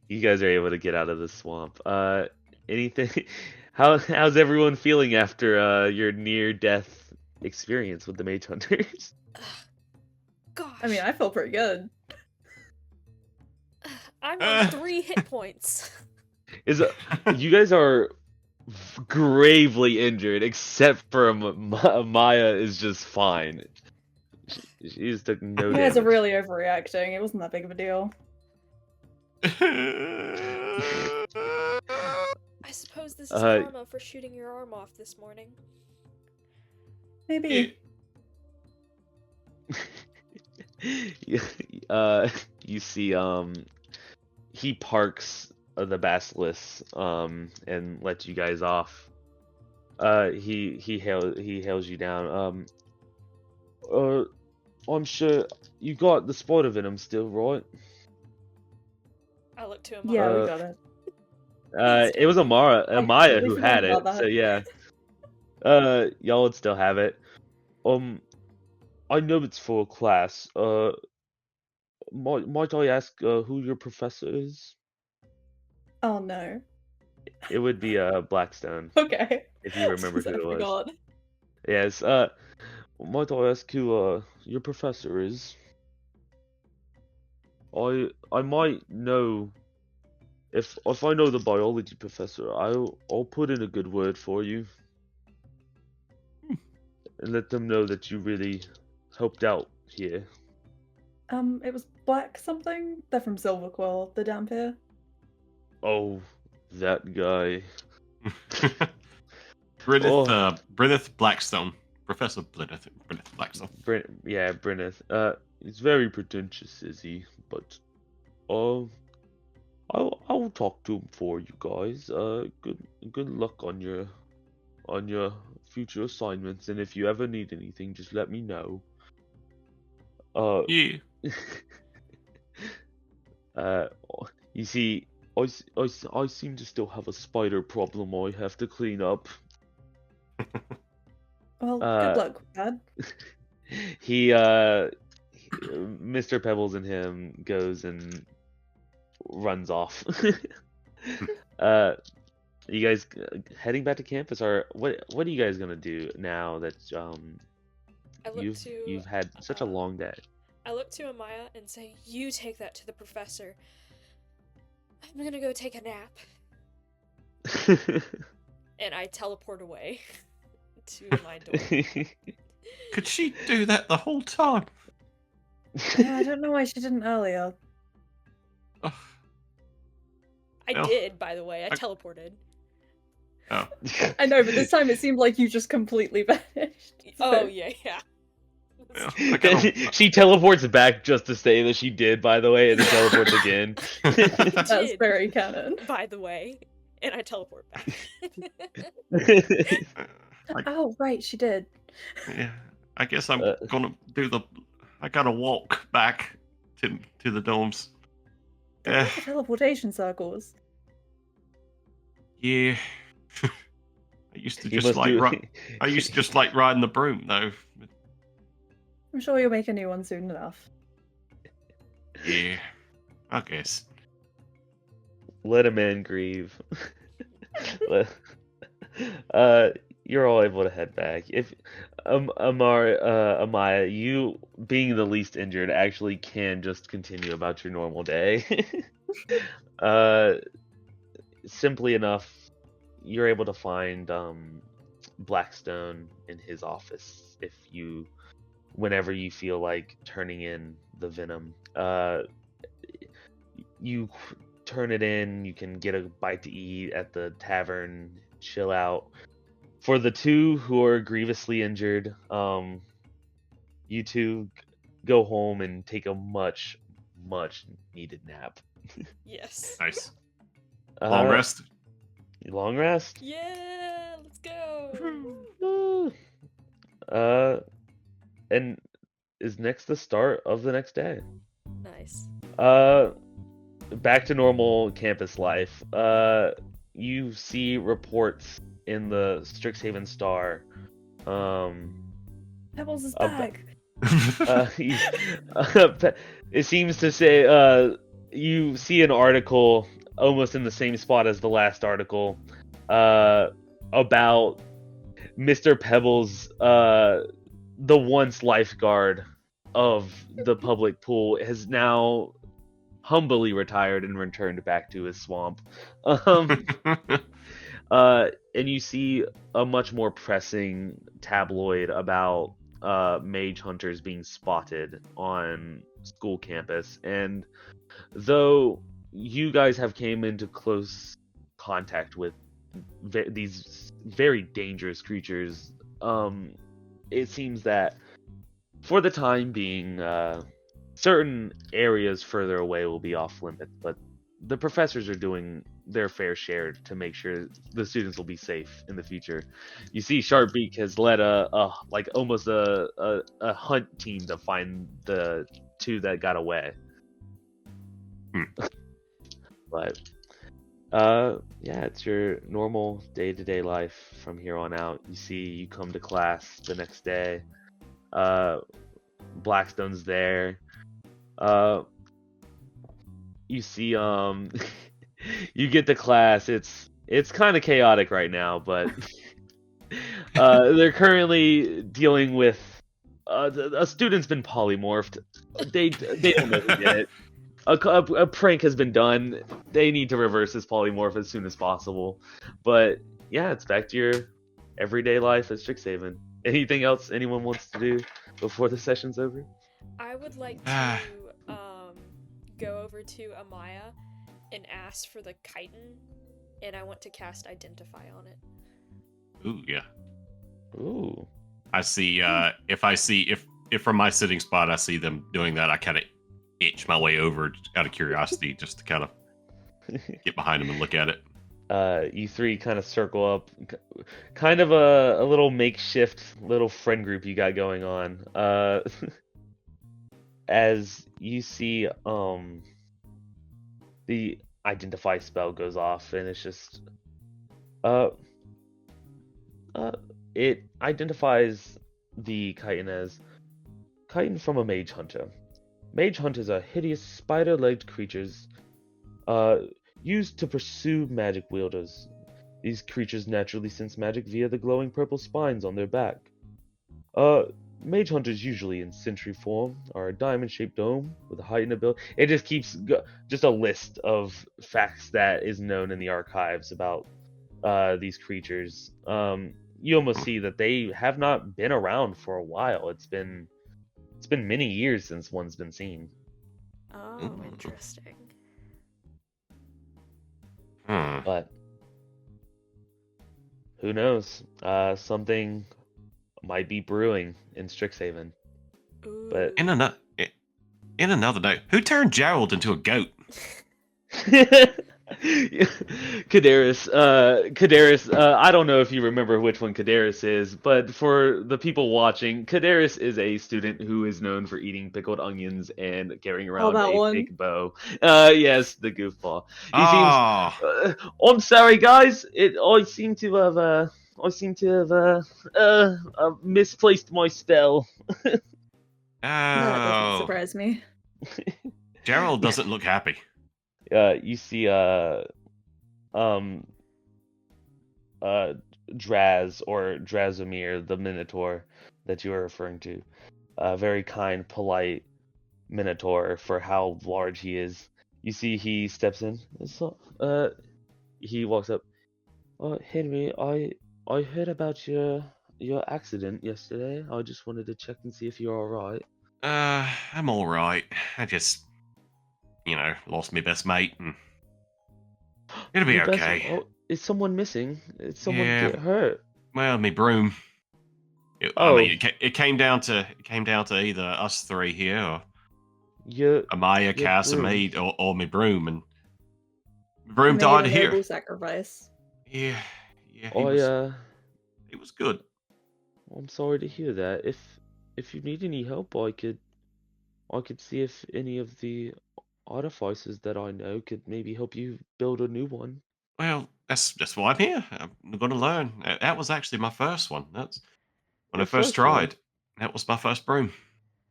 You guys are able to get out of the swamp. Anything? How's everyone feeling after your near-death experience with the Mage Hunters? Gosh. I mean, I feel pretty good. I'm on 3 hit points. You guys are gravely injured, except for Amaia is just fine. She just took no You damage. guys are really overreacting. It wasn't that big of a deal. I suppose this is karma for shooting your arm off this morning. Maybe. You see, he parks the basilisk, and lets you guys off. He hails you down. I'm sure you got the spider venom still, right? I look to him. Yeah, we got it. It was Amaia who had it, that. so yeah. Y'all would still have it. I know it's for a class. Might I ask who your professor is? Oh no. It would be Blackstone. Okay. If you remember who it was. Forgot. Yes. Might I ask who your professor is? I might know. If I know the biology professor, I'll put in a good word for you. and let them know that you really helped out here. It was Black something? They're from Silverquill, the Dampier. Oh, that guy. Bryneth Blackstone. Professor Bryneth Blackstone. Bryneth. He's very pretentious, is he? But, I'll talk to him for you guys. Good luck on your future assignments, and if you ever need anything, just let me know. Yeah. You see, I seem to still have a spider problem I have to clean up. Well, good luck with that. Mr. Pebbles and him goes and runs off. You guys heading back to campus, or what are you guys gonna do now that you've had such a long day? I look to Amaia and say, "You take that to the professor. I'm gonna go take a nap." And I teleport away to my door. Could she do that the whole time? Yeah, I don't know why she didn't earlier. Ugh. I No. did, by the way. I teleported. Oh. I know, but this time it seemed like you just completely vanished. Oh, yeah. Well, I kinda- She teleports back just to say that she did, by the way, and then teleports again. That's did. very canon. By the way. And I teleport back. Oh, right, she did. Yeah, I guess I'm gonna do I gotta walk back to the domes. They're like teleportation circles. Yeah. I used to You just must do- I used to just like riding the broom though. I'm sure you'll make a new one soon enough. Yeah, I guess. Let a man grieve. You're all able to head back. If Amaia, you being the least injured actually can just continue about your normal day. Simply enough, you're able to find Blackstone in his office whenever you feel like turning in the venom. You turn it in, you can get a bite to eat at the tavern, chill out. For the two who are grievously injured, you two go home and take a much needed nap. Yes. Nice. Long rest. Long rest? Yeah, let's go. And is next the start of the next day. Nice. Back to normal campus life. You see reports in the Strixhaven Star. Pebbles is back. It seems to say you see an article almost in the same spot as the last article about Mr. Pebbles, the once lifeguard of the public pool, has now humbly retired and returned back to his swamp. And you see a much more pressing tabloid about mage hunters being spotted on school campus. And though you guys have came into close contact with these very dangerous creatures, it seems that for the time being, certain areas further away will be off limits, but the professors are doing their fair share to make sure the students will be safe in the future. You see, Sharpbeak has led almost a hunt team to find the two that got away. But yeah, it's your normal day-to-day life from here on out. You come to class the next day. Blackstone's there. You see, you get to class. It's kind of chaotic right now, but they're currently dealing with a student's been polymorphed. They don't know who did it. A prank has been done. They need to reverse this polymorph as soon as possible. But yeah, it's back to your everyday life at Strixhaven. Anything else anyone wants to do before the session's over? I would like to go over to Amaia and ask for the chitin, and I want to cast Identify on it. Ooh, yeah. Ooh. I see. If from my sitting spot I see them doing that, I kind of inch my way over out of curiosity, just to kind of get behind them and look at it. You three kind of circle up, kind of a little makeshift little friend group you got going on. As you see, the identify spell goes off, and it's just, it identifies the chitin as chitin from a mage hunter. Mage hunters are hideous spider-legged creatures, used to pursue magic wielders. These creatures naturally sense magic via the glowing purple spines on their back. Mage hunters, usually in sentry form, are a diamond-shaped dome with a heightened ability. It just keeps just a list of facts that is known in the archives about these creatures. You almost see that they have not been around for a while. It's been many years since one's been seen. Oh, interesting. But who knows? Something might be brewing in Strixhaven. Ooh. But In another note, who turned Gerald into a goat? Kadaris, I don't know if you remember which one Kadaris is, but for the people watching, Kadaris is a student who is known for eating pickled onions and carrying around that a one. fake bow. Yes, the goofball. He Oh, seems. I'm sorry, guys. I seem to have misplaced my spell. That doesn't oh, surprise me. Gerald doesn't look happy. You see, Draz or Drazomir, the Minotaur that you are referring to. A very kind, polite Minotaur for how large he is. You see, he steps in. He walks up. Henry, I heard about your accident yesterday. I just wanted to check and see if you're all right. I'm all right. I just, lost my best mate, and it'll be Your best- okay. oh, is someone missing? Did someone Yeah. get hurt? Well, my broom. I mean, it came down to either us three here, or Amaia, your Cass, and broom. me, or my broom, and my broom Made died a here. noble sacrifice. Yeah, he was good. I'm sorry to hear that. If you need any help, I could see if any of the artificers that I know could maybe help you build a new one. Well, that's why I'm here. I'm going to learn. That was actually my first one. That's when Your I first first one? tried. That was my first broom.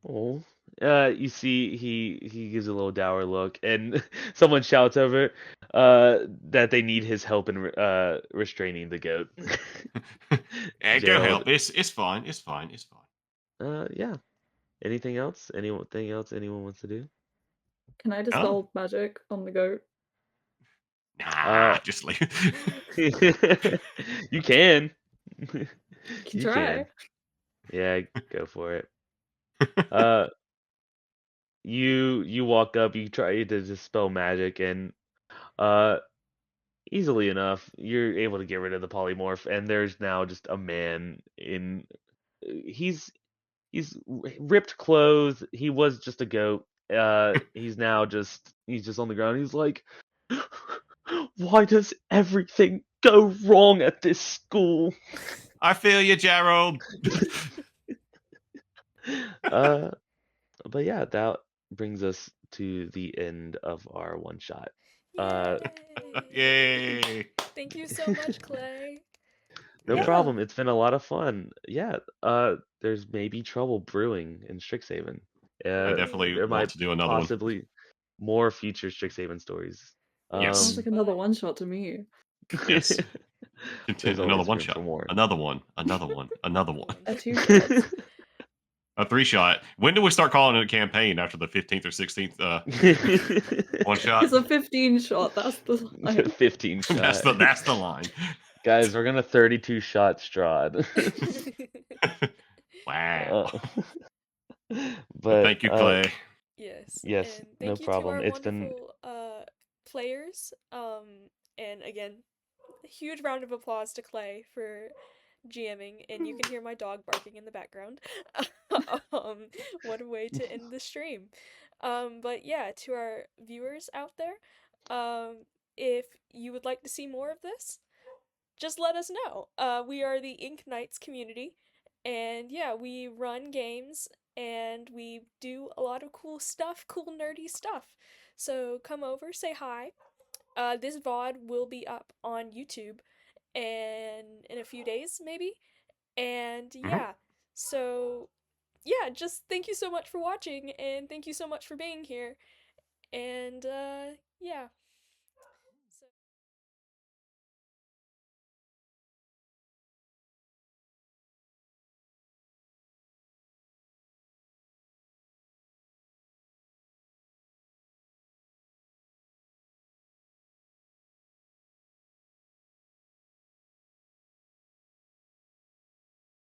Oh. You see, he gives a little dour look, and someone shouts over that they need his help in restraining the goat. Go Gerald. help. It's fine. It's fine. It's fine. Yeah. Anything else? Anything else anyone wants to do? Can I dispel magic on the goat? Nah, just leave. You can. Can You try. can. Yeah, go for it. You walk up, you try to dispel magic, and easily enough, you're able to get rid of the polymorph, and there's now just a man in. He's ripped clothes. He was just a goat. He's just on the ground. He's like, why does everything go wrong at this school? I feel you, Gerald. But yeah, that brings us to the end of our one shot. Yay! Thank you so much, Klay. No problem. It's been a lot of fun. Yeah. There's maybe trouble brewing in Strixhaven. I definitely there want might to do another one. possibly more future Strixhaven stories. Yes. Sounds like another one shot to me. Yes. There's Another always one room shot. for more. Another one. Another one. Another one. A 2 shots. A 3 shot. When do we start calling it a campaign? After the 15th or 16th one shot? It's a 15 shot. That's the line. 15 shot. That's the line. Guys, we're gonna 32 shot Strahd. Wow. But Thank you, Klay. Yes, yes, and no thank you to problem. our It's been wonderful players. And again, a huge round of applause to Klay for GMing, and you can hear my dog barking in the background. What a way to end the stream. But yeah, to our viewers out there, if you would like to see more of this, just let us know. We are the InKnights community, and yeah, we run games and we do a lot of cool stuff, cool nerdy stuff. So come over, say hi. This VOD will be up on YouTube and in a few days maybe. And Mhm. yeah, so yeah, just thank you so much for watching and thank you so much for being here. And yeah.